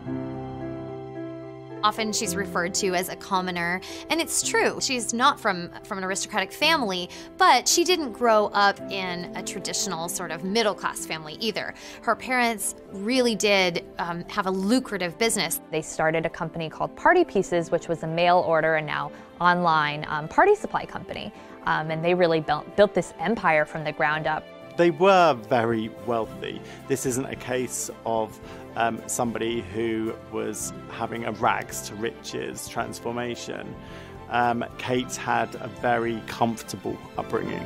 Often she's referred to as a commoner, and it's true. She's not from an aristocratic family, but she didn't grow up in a traditional sort of middle-class family either. Her parents really did have a lucrative business. They started a company called Party Pieces, which was a mail order and now online party supply company, and they really built this empire from the ground up. They were very wealthy. This isn't a case of somebody who was having a rags to riches transformation. Kate had a very comfortable upbringing.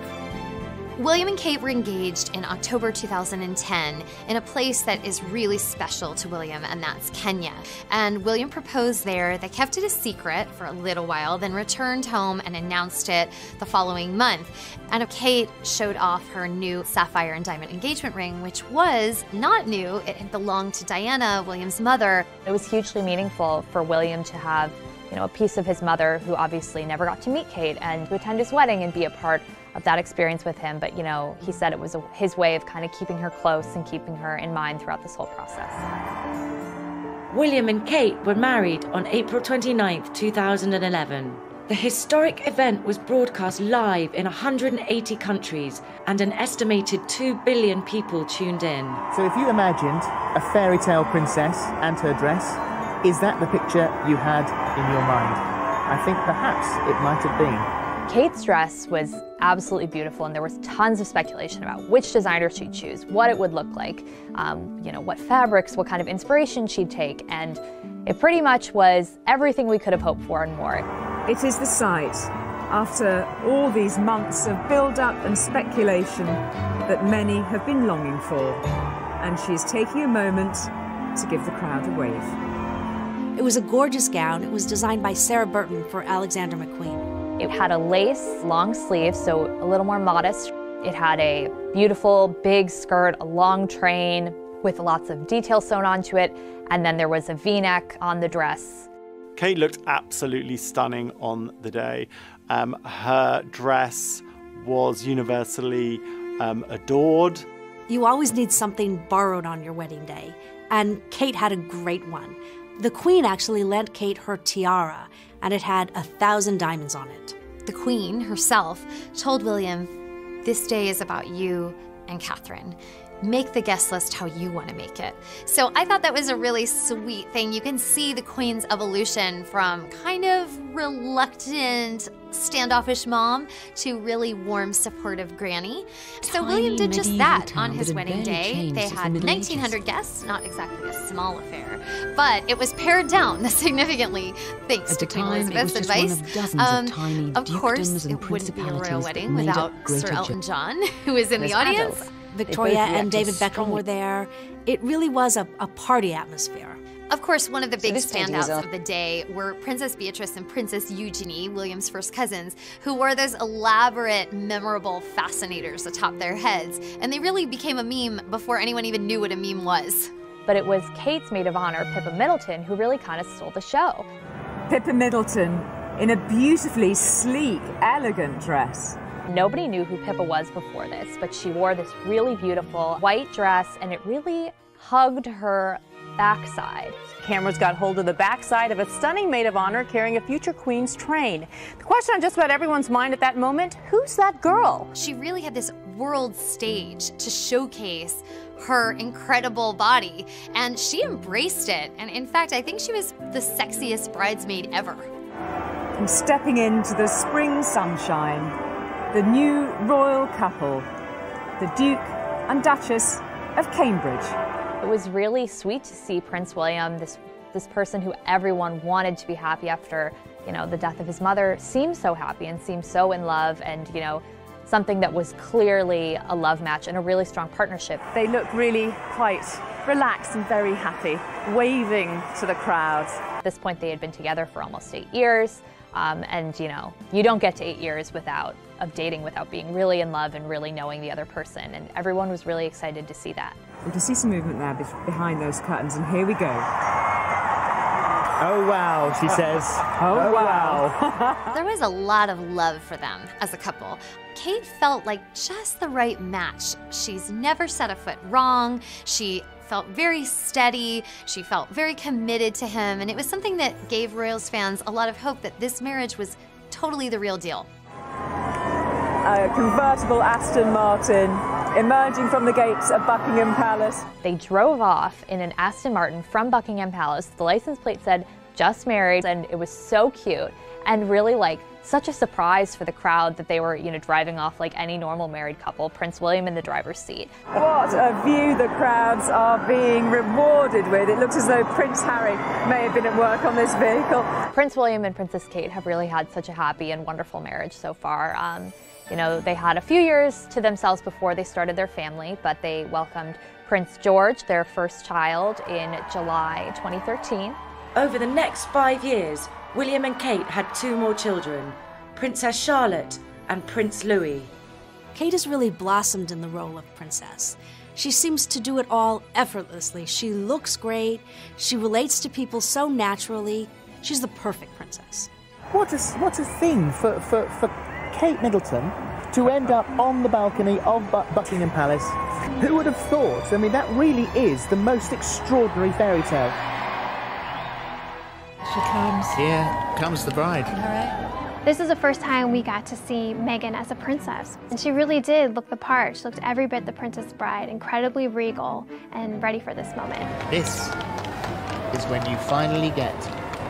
William and Kate were engaged in October 2010 in a place that is really special to William, and that's Kenya. And William proposed there. They kept it a secret for a little while, then returned home and announced it the following month. And Kate showed off her new sapphire and diamond engagement ring, which was not new. It had belonged to Diana, William's mother. It was hugely meaningful for William to have, a piece of his mother, who obviously never got to meet Kate, and to attend his wedding and be a part of that experience with him. But, he said it was his way of kind of keeping her close and keeping her in mind throughout this whole process. William and Kate were married on April 29th, 2011. The historic event was broadcast live in 180 countries, and an estimated 2 billion people tuned in. So if you imagined a fairy tale princess and her dress, is that the picture you had in your mind? I think perhaps it might have been. Kate's dress was absolutely beautiful, and there was tons of speculation about which designer she'd choose, what it would look like, what fabrics, what kind of inspiration she'd take, and it pretty much was everything we could have hoped for and more. It is the sight, after all these months of build-up and speculation, that many have been longing for, and she's taking a moment to give the crowd a wave. It was a gorgeous gown. It was designed by Sarah Burton for Alexander McQueen. It had a lace long sleeve, so a little more modest. It had a beautiful big skirt, a long train with lots of detail sewn onto it, and then there was a V-neck on the dress. Kate looked absolutely stunning on the day. Her dress was universally adored. You always need something borrowed on your wedding day, and Kate had a great one. The Queen actually lent Kate her tiara, and it had 1,000 diamonds on it. The Queen herself told William, "This day is about you and Catherine. Make the guest list how you want to make it." So I thought that was a really sweet thing. You can see the Queen's evolution from kind of reluctant, standoffish mom to really warm, supportive granny. So William did just that on his wedding day. They had 1,900 guests, not exactly a small affair, but it was pared down significantly thanks to Queen Elizabeth's advice. Of course, it wouldn't be a royal wedding without Sir Elton John, who was in the audience. Victoria and David Beckham were there. It really was a party atmosphere. Of course, one of the big standouts of the day were Princess Beatrice and Princess Eugenie, William's first cousins, who wore those elaborate, memorable fascinators atop their heads. And they really became a meme before anyone even knew what a meme was. But it was Kate's maid of honor, Pippa Middleton, who really kind of stole the show. Pippa Middleton in a beautifully sleek, elegant dress. Nobody knew who Pippa was before this, but she wore this really beautiful white dress, and it really hugged her backside. Cameras got hold of the backside of a stunning maid of honor carrying a future queen's train. The question on just about everyone's mind at that moment, who's that girl? She really had this world stage to showcase her incredible body, and she embraced it. And in fact, I think she was the sexiest bridesmaid ever. And stepping into the spring sunshine, the new royal couple, the Duke and Duchess of Cambridge. It was really sweet to see Prince William, this person who everyone wanted to be happy after, the death of his mother, seem so happy and seem so in love, and, something that was clearly a love match and a really strong partnership. They looked really quite relaxed and very happy, waving to the crowd. At this point, they had been together for almost 8 years, and, you don't get to 8 years of dating without being really in love and really knowing the other person, and everyone was really excited to see that. We can see some movement there behind those curtains, and here we go. Oh wow, she says. Oh wow. There was a lot of love for them as a couple. Kate felt like just the right match. She's never set a foot wrong. She felt very steady. She felt very committed to him, and it was something that gave Royals fans a lot of hope that this marriage was totally the real deal. A convertible Aston Martin emerging from the gates of Buckingham Palace. They drove off in an Aston Martin from Buckingham Palace. The license plate said, "Just married," and it was so cute and really such a surprise for the crowd that they were, driving off like any normal married couple, Prince William in the driver's seat. What a view the crowds are being rewarded with. It looks as though Prince Harry may have been at work on this vehicle. Prince William and Princess Kate have really had such a happy and wonderful marriage so far. They had a few years to themselves before they started their family, but they welcomed Prince George, their first child, in July 2013. Over the next 5 years, William and Kate had 2 more children, Princess Charlotte and Prince Louis. Kate has really blossomed in the role of princess. She seems to do it all effortlessly. She looks great. She relates to people so naturally. She's the perfect princess. What a thing for Kate Middleton to end up on the balcony of Buckingham Palace. Who would have thought? I mean, that really is the most extraordinary fairy tale. She comes. Here comes the bride. All right. This is the first time we got to see Meghan as a princess. And she really did look the part. She looked every bit the Princess Bride, incredibly regal and ready for this moment. This is when you finally get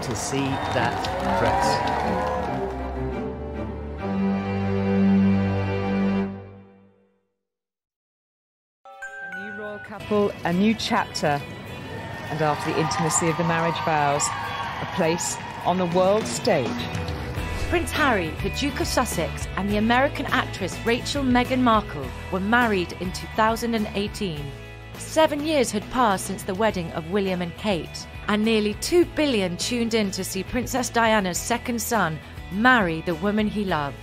to see that dress. Couple, a new chapter, and after the intimacy of the marriage vows, a place on the world stage. Prince Harry, the Duke of Sussex, and the American actress Rachel Meghan Markle were married in 2018. 7 years had passed since the wedding of William and Kate, and nearly 2 billion tuned in to see Princess Diana's second son marry the woman he loved.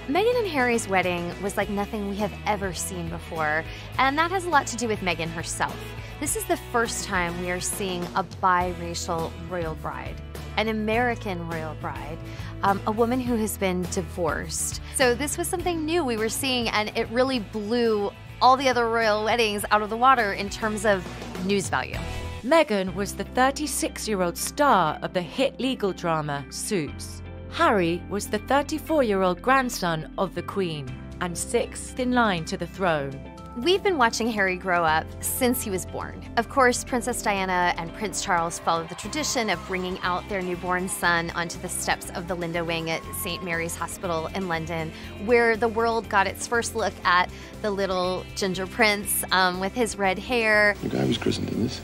Meghan and Harry's wedding was like nothing we have ever seen before, and that has a lot to do with Meghan herself. This is the first time we are seeing a biracial royal bride, an American royal bride, a woman who has been divorced. So this was something new we were seeing, and it really blew all the other royal weddings out of the water in terms of news value. Meghan was the 36-year-old star of the hit legal drama Suits. Harry was the 34-year-old grandson of the Queen and 6th in line to the throne. We've been watching Harry grow up since he was born. Of course, Princess Diana and Prince Charles followed the tradition of bringing out their newborn son onto the steps of the Linda Wing at St. Mary's Hospital in London, where the world got its first look at the little ginger prince with his red hair. The guy was christened in this.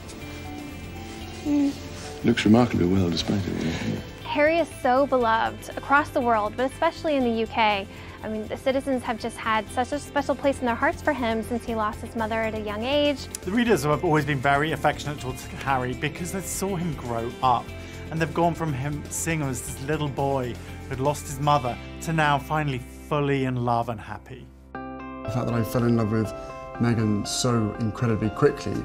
Looks remarkably well despite it. Harry is so beloved across the world, but especially in the UK. I mean, the citizens have just had such a special place in their hearts for him since he lost his mother at a young age. The readers have always been very affectionate towards Harry because they saw him grow up, and they've gone from him seeing him as this little boy who had lost his mother to now finally fully in love and happy. The fact that I fell in love with Meghan so incredibly quickly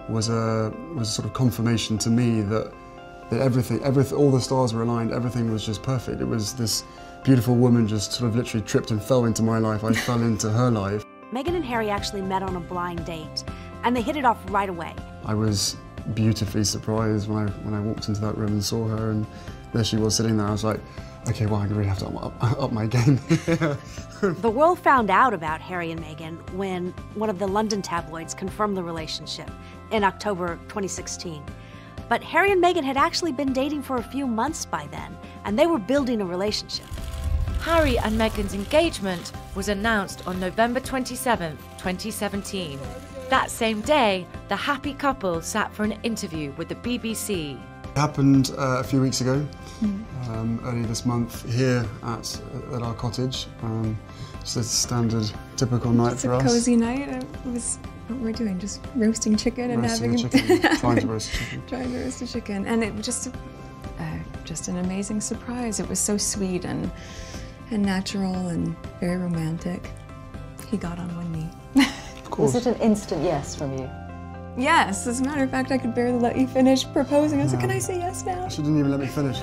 was a sort of confirmation to me that everything, all the stars were aligned, everything was just perfect. It was this beautiful woman just sort of literally tripped and fell into my life. I fell into her life. Meghan and Harry actually met on a blind date, and they hit it off right away. I was beautifully surprised when I walked into that room and saw her, and there she was sitting there. I was like, okay, well, I really have to up my game. The world found out about Harry and Meghan when one of the London tabloids confirmed the relationship in October 2016. But Harry and Meghan had actually been dating for a few months by then, and they were building a relationship. Harry and Meghan's engagement was announced on November 27, 2017. That same day, the happy couple sat for an interview with the BBC. It happened a few weeks ago, early this month, here at our cottage. Just a standard, typical night for us. It's a cozy night. It was what we're doing, just roasting chicken and roasting having chicken. Trying to roast a chicken. Trying to roast a chicken, and it was just an amazing surprise. It was so sweet and natural and very romantic. He got on one knee. Of course. Was it an instant yes from you? Yes, as a matter of fact, I could barely let you finish proposing. I was like, can I say yes now? She didn't even let me finish.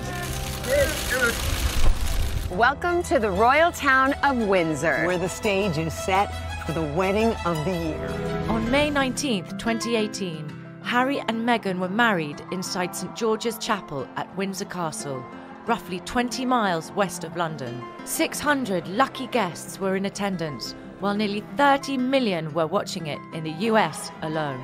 Welcome to the royal town of Windsor, where the stage is set for the wedding of the year. On May 19th, 2018, Harry and Meghan were married inside St George's Chapel at Windsor Castle, roughly 20 miles west of London. 600 lucky guests were in attendance, while nearly 30 million were watching it in the US alone.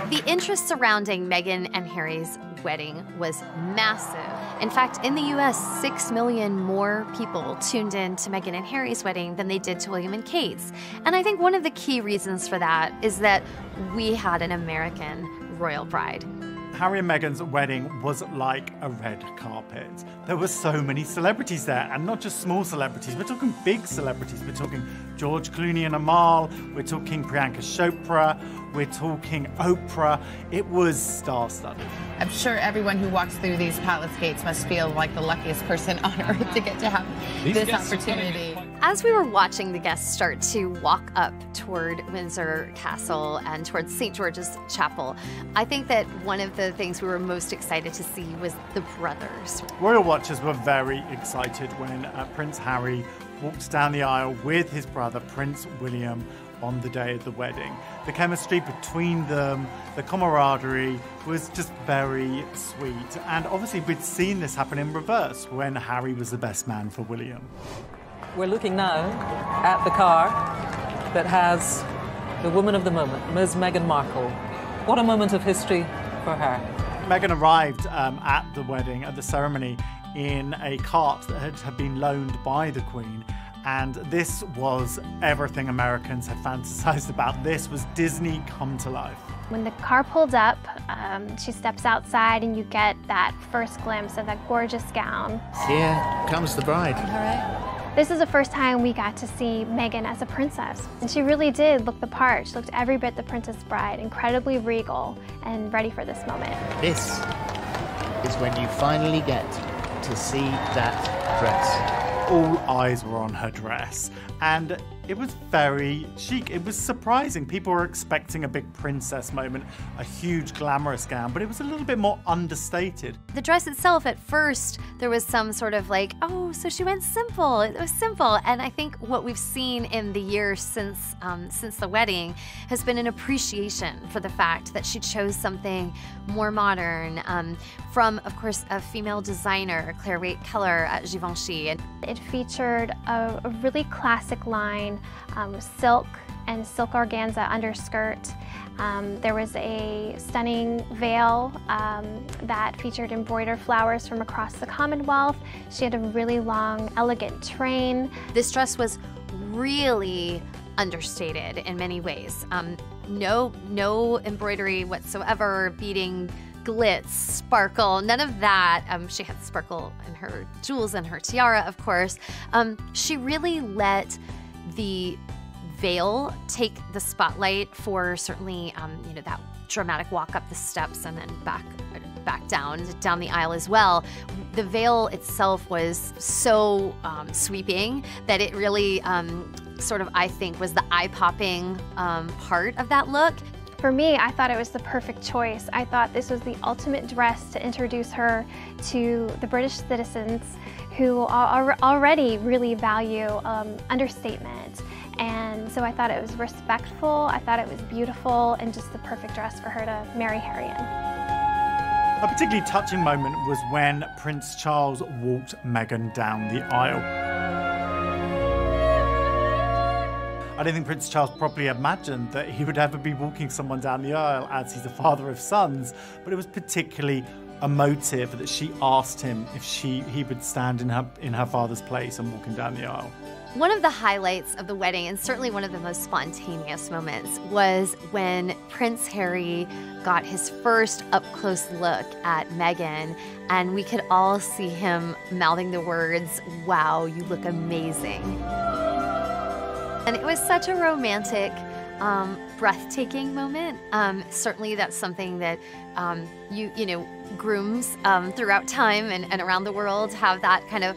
The interest surrounding Meghan and Harry's wedding was massive. In fact, in the US, 6 million more people tuned in to Meghan and Harry's wedding than they did to William and Kate's. And I think one of the key reasons for that is that we had an American royal bride. Harry and Meghan's wedding was like a red carpet. There were so many celebrities there, and not just small celebrities. We're talking big celebrities. We're talking George Clooney and Amal. We're talking Priyanka Chopra. We're talking Oprah. It was star-studded. I'm sure everyone who walks through these palace gates must feel like the luckiest person on earth to get to have this opportunity. As we were watching the guests start to walk up toward Windsor Castle and towards St. George's Chapel, I think that one of the things we were most excited to see was the brothers. Royal watchers were very excited when Prince Harry walked down the aisle with his brother, Prince William, on the day of the wedding. The chemistry between them, the camaraderie was just very sweet. And obviously we'd seen this happen in reverse when Harry was the best man for William. We're looking now at the car that has the woman of the moment, Ms. Meghan Markle. What a moment of history for her. Meghan arrived at the wedding, at the ceremony, in a cart that had been loaned by the Queen. And this was everything Americans had fantasized about. This was Disney come to life. When the car pulled up, she steps outside and you get that first glimpse of that gorgeous gown. Here comes the bride. This is the first time we got to see Meghan as a princess. And she really did look the part. She looked every bit the Princess Bride, incredibly regal and ready for this moment. This is when you finally get to see that dress. All eyes were on her dress, and it was very chic. It was surprising. People were expecting a big princess moment, a huge glamorous gown, but it was a little bit more understated. The dress itself, at first, there was some sort of like, oh, so she went simple. It was simple. And I think what we've seen in the years since the wedding has been an appreciation for the fact that she chose something more modern from, of course, a female designer, Claire Waite Keller at Givenchy. And it featured a really classic line, silk and silk organza underskirt. There was a stunning veil that featured embroidered flowers from across the Commonwealth. She had a really long, elegant train. This dress was really understated in many ways. No embroidery whatsoever, beading, glitz, sparkle, none of that. She had sparkle in her jewels and her tiara, of course. She really let the veil take the spotlight for certainly, that dramatic walk up the steps and then back down the aisle as well. The veil itself was so sweeping that it really sort of, I think, was the eye-popping part of that look. For me, I thought it was the perfect choice. I thought this was the ultimate dress to introduce her to the British citizens who already really value understatement. And so I thought it was respectful, I thought it was beautiful, and just the perfect dress for her to marry Harry in. A particularly touching moment was when Prince Charles walked Meghan down the aisle. I don't think Prince Charles probably imagined that he would ever be walking someone down the aisle, as he's a father of sons, but it was particularly emotive that she asked him if he would stand in her father's place and walk him down the aisle. One of the highlights of the wedding, and certainly one of the most spontaneous moments, was when Prince Harry got his first up-close look at Meghan, and we could all see him mouthing the words, "Wow, you look amazing." And it was such a romantic, breathtaking moment. Certainly that's something that grooms throughout time and around the world have that kind of,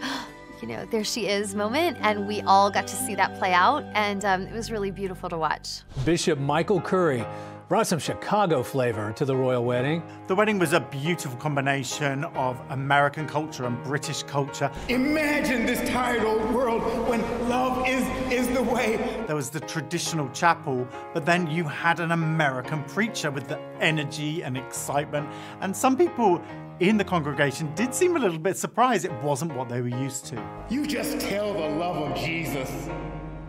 there she is moment. And we all got to see that play out. And it was really beautiful to watch. Bishop Michael Curry brought some Chicago flavor to the royal wedding. The wedding was a beautiful combination of American culture and British culture. Imagine this tired old world when love is the way. There was the traditional chapel, but then you had an American preacher with the energy and excitement. And some people in the congregation did seem a little bit surprised. It wasn't what they were used to. You just tell the love of Jesus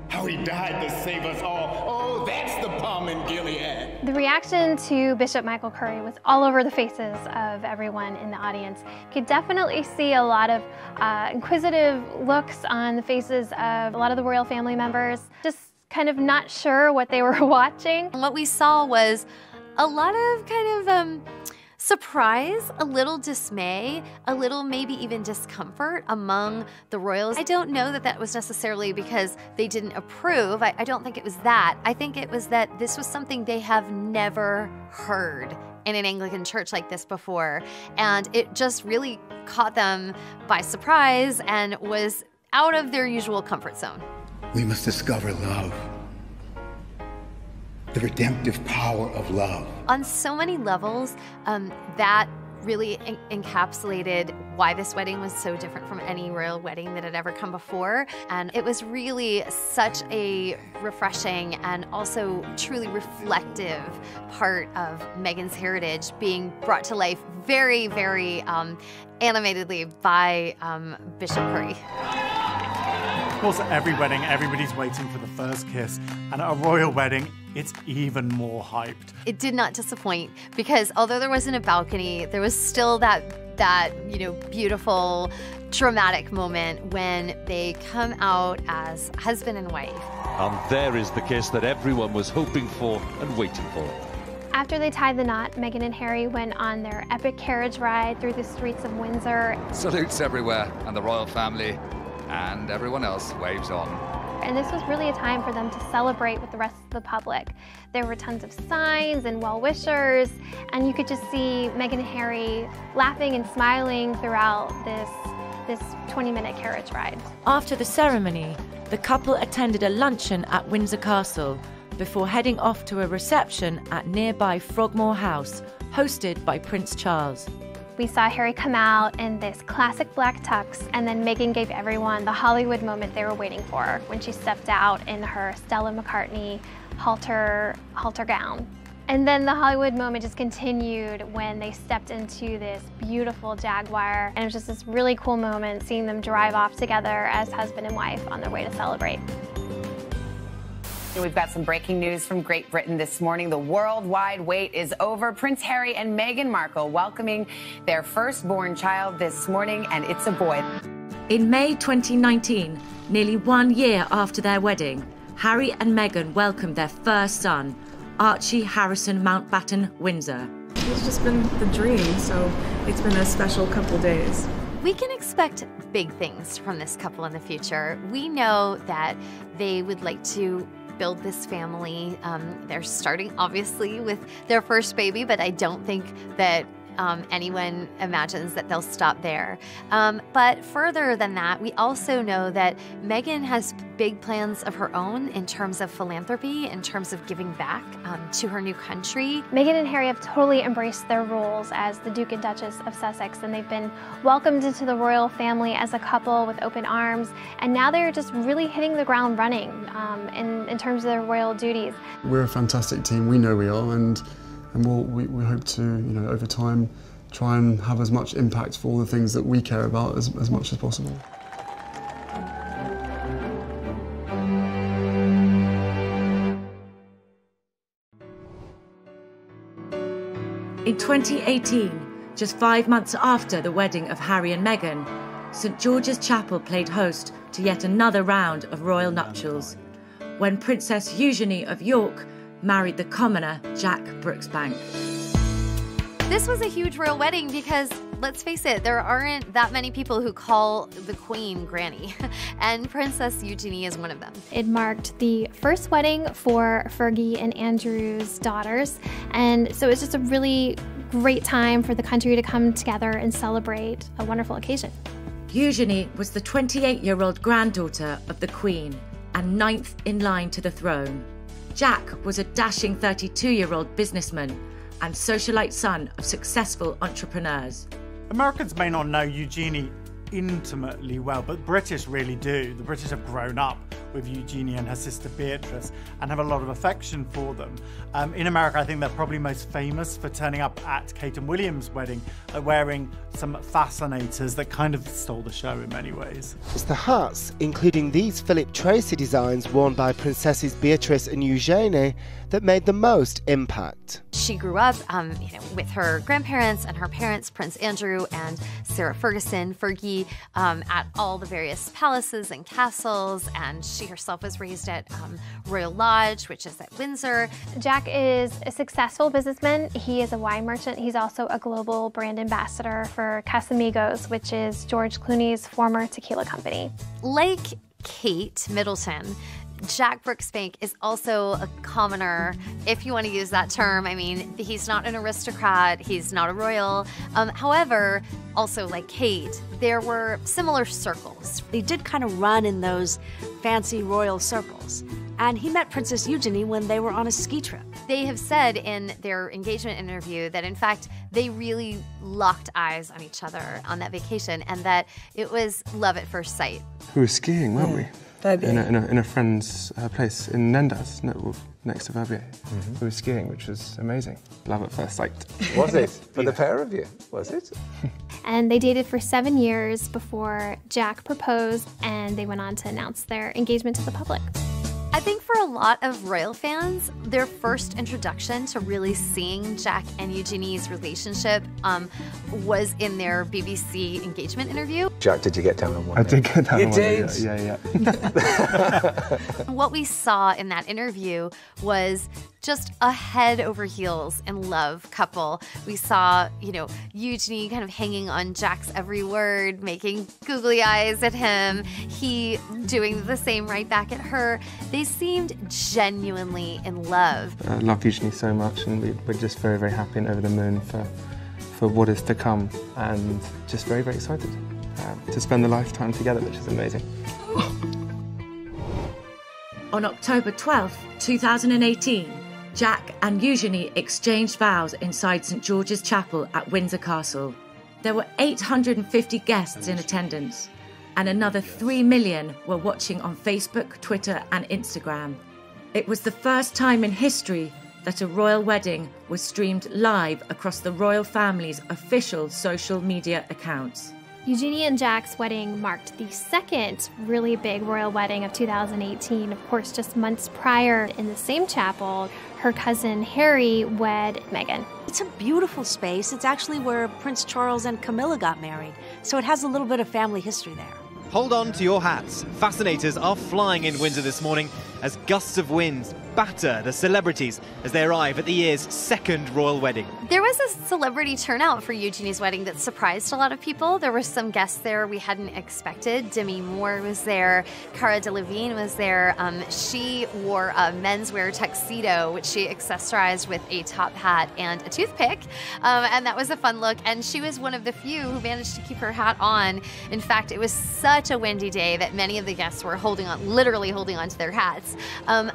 how how he died to save us all. Oh, that's the balm in Gilead. The reaction to Bishop Michael Curry was all over the faces of everyone in the audience. You could definitely see a lot of inquisitive looks on the faces of a lot of the royal family members, just kind of not sure what they were watching. What we saw was a lot of kind of surprise, a little dismay, a little maybe even discomfort among the royals. I don't know that that was necessarily because they didn't approve. I don't think it was that. I think it was that this was something they have never heard in an Anglican church like this before. And it just really caught them by surprise and was out of their usual comfort zone. We must discover love. The redemptive power of love. On so many levels, that really encapsulated why this wedding was so different from any royal wedding that had ever come before. And it was really such a refreshing and also truly reflective part of Meghan's heritage being brought to life very, very animatedly by Bishop Curry. Of course, at every wedding, everybody's waiting for the first kiss, and at a royal wedding, it's even more hyped. It did not disappoint because although there wasn't a balcony, there was still that beautiful, dramatic moment when they come out as husband and wife. And there is the kiss that everyone was hoping for and waiting for. After they tied the knot, Meghan and Harry went on their epic carriage ride through the streets of Windsor. Salutes everywhere, and the royal family and everyone else waves on. And this was really a time for them to celebrate with the rest of the public. There were tons of signs and well-wishers, and you could just see Meghan and Harry laughing and smiling throughout this 20-minute carriage ride. After the ceremony, the couple attended a luncheon at Windsor Castle before heading off to a reception at nearby Frogmore House, hosted by Prince Charles. We saw Harry come out in this classic black tux, and then Meghan gave everyone the Hollywood moment they were waiting for when she stepped out in her Stella McCartney halter gown. And then the Hollywood moment just continued when they stepped into this beautiful Jaguar, and it was just this really cool moment seeing them drive off together as husband and wife on their way to celebrate. We've got some breaking news from Great Britain this morning. The worldwide wait is over. Prince Harry and Meghan Markle welcoming their firstborn child this morning, and it's a boy. In May 2019, nearly 1 year after their wedding, Harry and Meghan welcomed their first son, Archie Harrison Mountbatten Windsor. It's just been the dream, so it's been a special couple days. We can expect big things from this couple in the future. We know that they would like to build this family. They're starting obviously with their first baby, but I don't think that anyone imagines that they'll stop there. But further than that, we also know that Meghan has big plans of her own in terms of philanthropy, in terms of giving back to her new country. Meghan and Harry have totally embraced their roles as the Duke and Duchess of Sussex, and they've been welcomed into the royal family as a couple with open arms, and now they're just really hitting the ground running in terms of their royal duties. We're a fantastic team, we know we are, and we hope to, over time, try and have as much impact for all the things that we care about as much as possible. In 2018, just 5 months after the wedding of Harry and Meghan, St George's Chapel played host to yet another round of royal nuptials, when Princess Eugenie of York married the commoner Jack Brooksbank. This was a huge royal wedding because, let's face it, there aren't that many people who call the Queen Granny, and Princess Eugenie is one of them. It marked the first wedding for Fergie and Andrew's daughters, and so it's just a really great time for the country to come together and celebrate a wonderful occasion. Eugenie was the 28-year-old granddaughter of the Queen and 9th in line to the throne. Jack was a dashing 32-year-old businessman and socialite son of successful entrepreneurs. Americans may not know Eugenie intimately well, but British really do. The British have grown up with Eugenie and her sister Beatrice and have a lot of affection for them. In America, I think they're probably most famous for turning up at Kate and William's wedding, wearing some fascinators that kind of stole the show in many ways. It's the hats, including these Philip Tracy designs worn by Princesses Beatrice and Eugenie, that made the most impact. She grew up with her grandparents and her parents, Prince Andrew and Sarah Ferguson, Fergie, at all the various palaces and castles, and she herself was raised at Royal Lodge, which is at Windsor. Jack is a successful businessman. He is a wine merchant. He's also a global brand ambassador for Casamigos, which is George Clooney's former tequila company. Like Kate Middleton, Jack Brooksbank is also a commoner, if you want to use that term. I mean, he's not an aristocrat, he's not a royal. However, also like Kate, there were similar circles. They did kind of run in those fancy royal circles. And he met Princess Eugenie when they were on a ski trip. They have said in their engagement interview that, in fact, they really locked eyes on each other on that vacation and that it was love at first sight. We were skiing, weren't we? In a friend's place in Nendas, next to Verbier. We were skiing, which was amazing. Love at first sight. Was it? For the pair of you, was it? And they dated for 7 years before Jack proposed, and they went on to announce their engagement to the public. I think for a lot of royal fans, their first introduction to really seeing Jack and Eugenie's relationship was in their BBC engagement interview. Jack, did you get down on one? I did get down on one. You did? Yeah. What we saw in that interview was just a head over heels in love couple. We saw, Eugenie kind of hanging on Jack's every word, making googly eyes at him, he doing the same right back at her. They seemed genuinely in love. I love Eugenie so much, and we're just very, very happy and over the moon for what is to come, and just very, very excited to spend the lifetime together, which is amazing. On October 12th, 2018, Jack and Eugenie exchanged vows inside St George's Chapel at Windsor Castle. There were 850 guests in attendance, and another 3 million were watching on Facebook, Twitter, and Instagram. It was the first time in history that a royal wedding was streamed live across the royal family's official social media accounts. Eugenie and Jack's wedding marked the second really big royal wedding of 2018. Of course, just months prior, in the same chapel, her cousin Harry wed Meghan. It's a beautiful space. It's actually where Prince Charles and Camilla got married, so it has a little bit of family history there. Hold on to your hats. Fascinators are flying in Windsor this morning as gusts of wind batter the celebrities as they arrive at the year's second royal wedding. There was a celebrity turnout for Eugenie's wedding that surprised a lot of people. There were some guests there we hadn't expected. Demi Moore was there. Cara Delevingne was there. She wore a menswear tuxedo, which she accessorized with a top hat and a toothpick. And that was a fun look. And she was one of the few who managed to keep her hat on. In fact, it was such a windy day that many of the guests were literally holding on to their hats.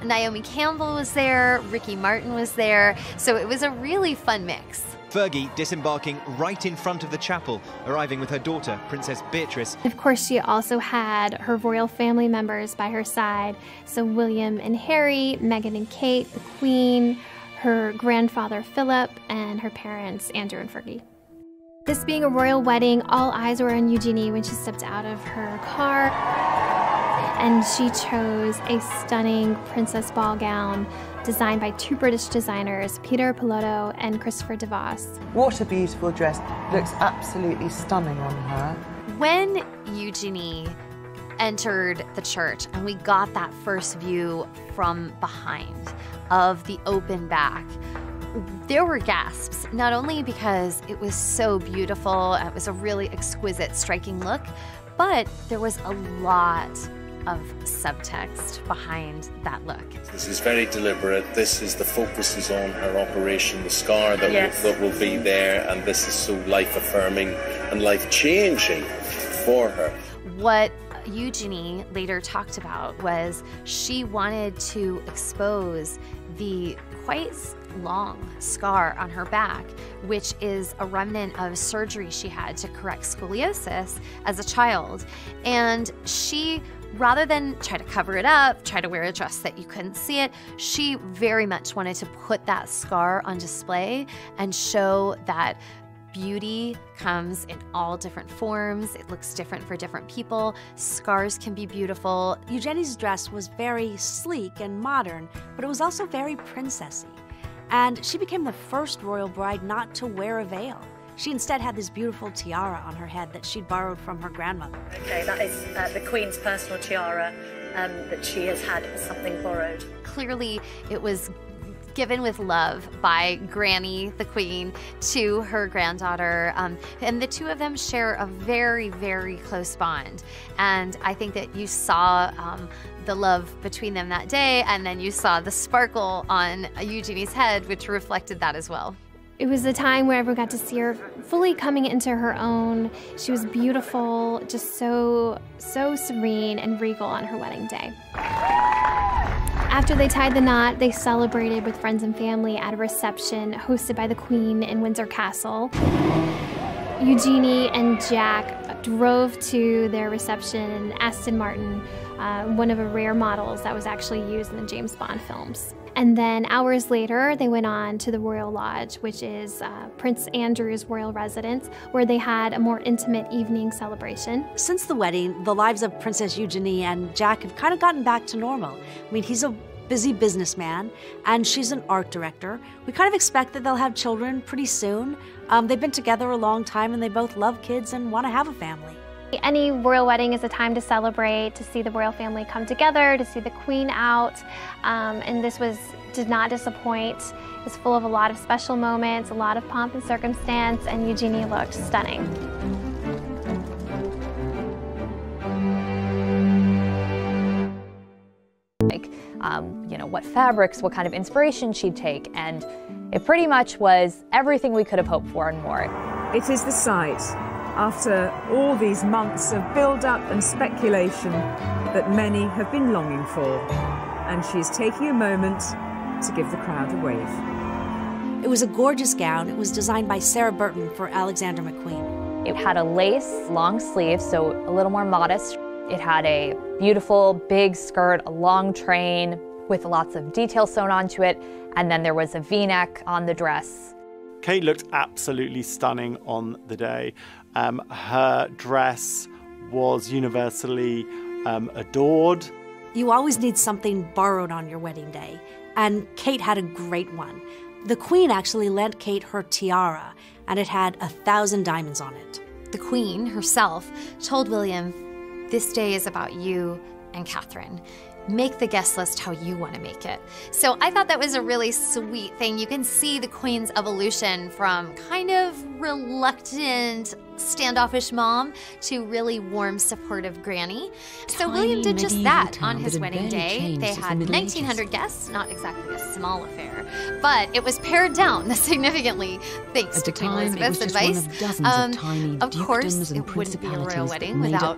Naomi Campbell was there, Ricky Martin was there, so it was a really fun mix. Fergie disembarking right in front of the chapel, arriving with her daughter, Princess Beatrice. Of course, she also had her royal family members by her side, so William and Harry, Meghan and Kate, the Queen, her grandfather Philip, and her parents Andrew and Fergie. This being a royal wedding, all eyes were on Eugenie when she stepped out of her car. And she chose a stunning princess ball gown designed by 2 British designers, Peter Pilotto and Christopher DeVos. What a beautiful dress. Looks absolutely stunning on her. When Eugenie entered the church and we got that first view from behind of the open back, there were gasps, not only because it was so beautiful, it was a really exquisite, striking look, but there was a lot of subtext behind that look. This is very deliberate. This is the focus is on her operation, the scar that will be there, and this is so life-affirming and life-changing for her. What Eugenie later talked about was she wanted to expose the quite long scar on her back, which is a remnant of surgery she had to correct scoliosis as a child. And she rather than try to cover it up, try to wear a dress that you couldn't see it, she very much wanted to put that scar on display and show that beauty comes in all different forms. It looks different for different people. Scars can be beautiful. Eugenie's dress was very sleek and modern, but it was also very princessy. And she became the first royal bride not to wear a veil. She instead had this beautiful tiara on her head that she'd borrowed from her grandmother. Okay, that is the Queen's personal tiara that she has had something borrowed. Clearly, it was given with love by Granny, the Queen, to her granddaughter. And the two of them share a very, very close bond. And I think that you saw the love between them that day, and then you saw the sparkle on Eugenie's head, which reflected that as well. It was a time where everyone got to see her fully coming into her own. She was beautiful, just so serene and regal on her wedding day. After they tied the knot, they celebrated with friends and family at a reception hosted by the Queen in Windsor Castle. Eugenie and Jack drove to their reception in Aston Martin, one of the rare models that was actually used in the James Bond films. And then hours later, they went on to the Royal Lodge, which is Prince Andrew's royal residence, where they had a more intimate evening celebration. Since the wedding, the lives of Princess Eugenie and Jack have kind of gotten back to normal. I mean, he's a busy businessman, and she's an art director. We kind of expect that they'll have children pretty soon. They've been together a long time, and they both love kids and want to have a family. Any royal wedding is a time to celebrate, to see the royal family come together, to see the Queen out, and this did not disappoint. It was full of a lot of special moments, a lot of pomp and circumstance, and Eugenie looked stunning. What fabrics, what kind of inspiration she'd take, and it pretty much was everything we could have hoped for and more. It is the site, after all these months of build-up and speculation, that many have been longing for, and she's taking a moment to give the crowd a wave. It was a gorgeous gown. It was designed by Sarah Burton for Alexander McQueen. It had a lace long sleeve, so a little more modest. It had a beautiful big skirt, a long train with lots of detail sewn onto it, and then there was a V-neck on the dress. Kate looked absolutely stunning on the day. Her dress was universally adored. You always need something borrowed on your wedding day, and Kate had a great one. The Queen actually lent Kate her tiara, and it had 1,000 diamonds on it. The Queen herself told William, "This day is about you and Catherine. Make the guest list how you want to make it." So I thought that was a really sweet thing. You can see the Queen's evolution from kind of reluctant, standoffish mom to really warm, supportive granny. So William did just that on his wedding day. They had 1,900 guests, not exactly a small affair, but it was pared down significantly thanks to Queen Elizabeth's advice. Of course, it wouldn't be a royal wedding without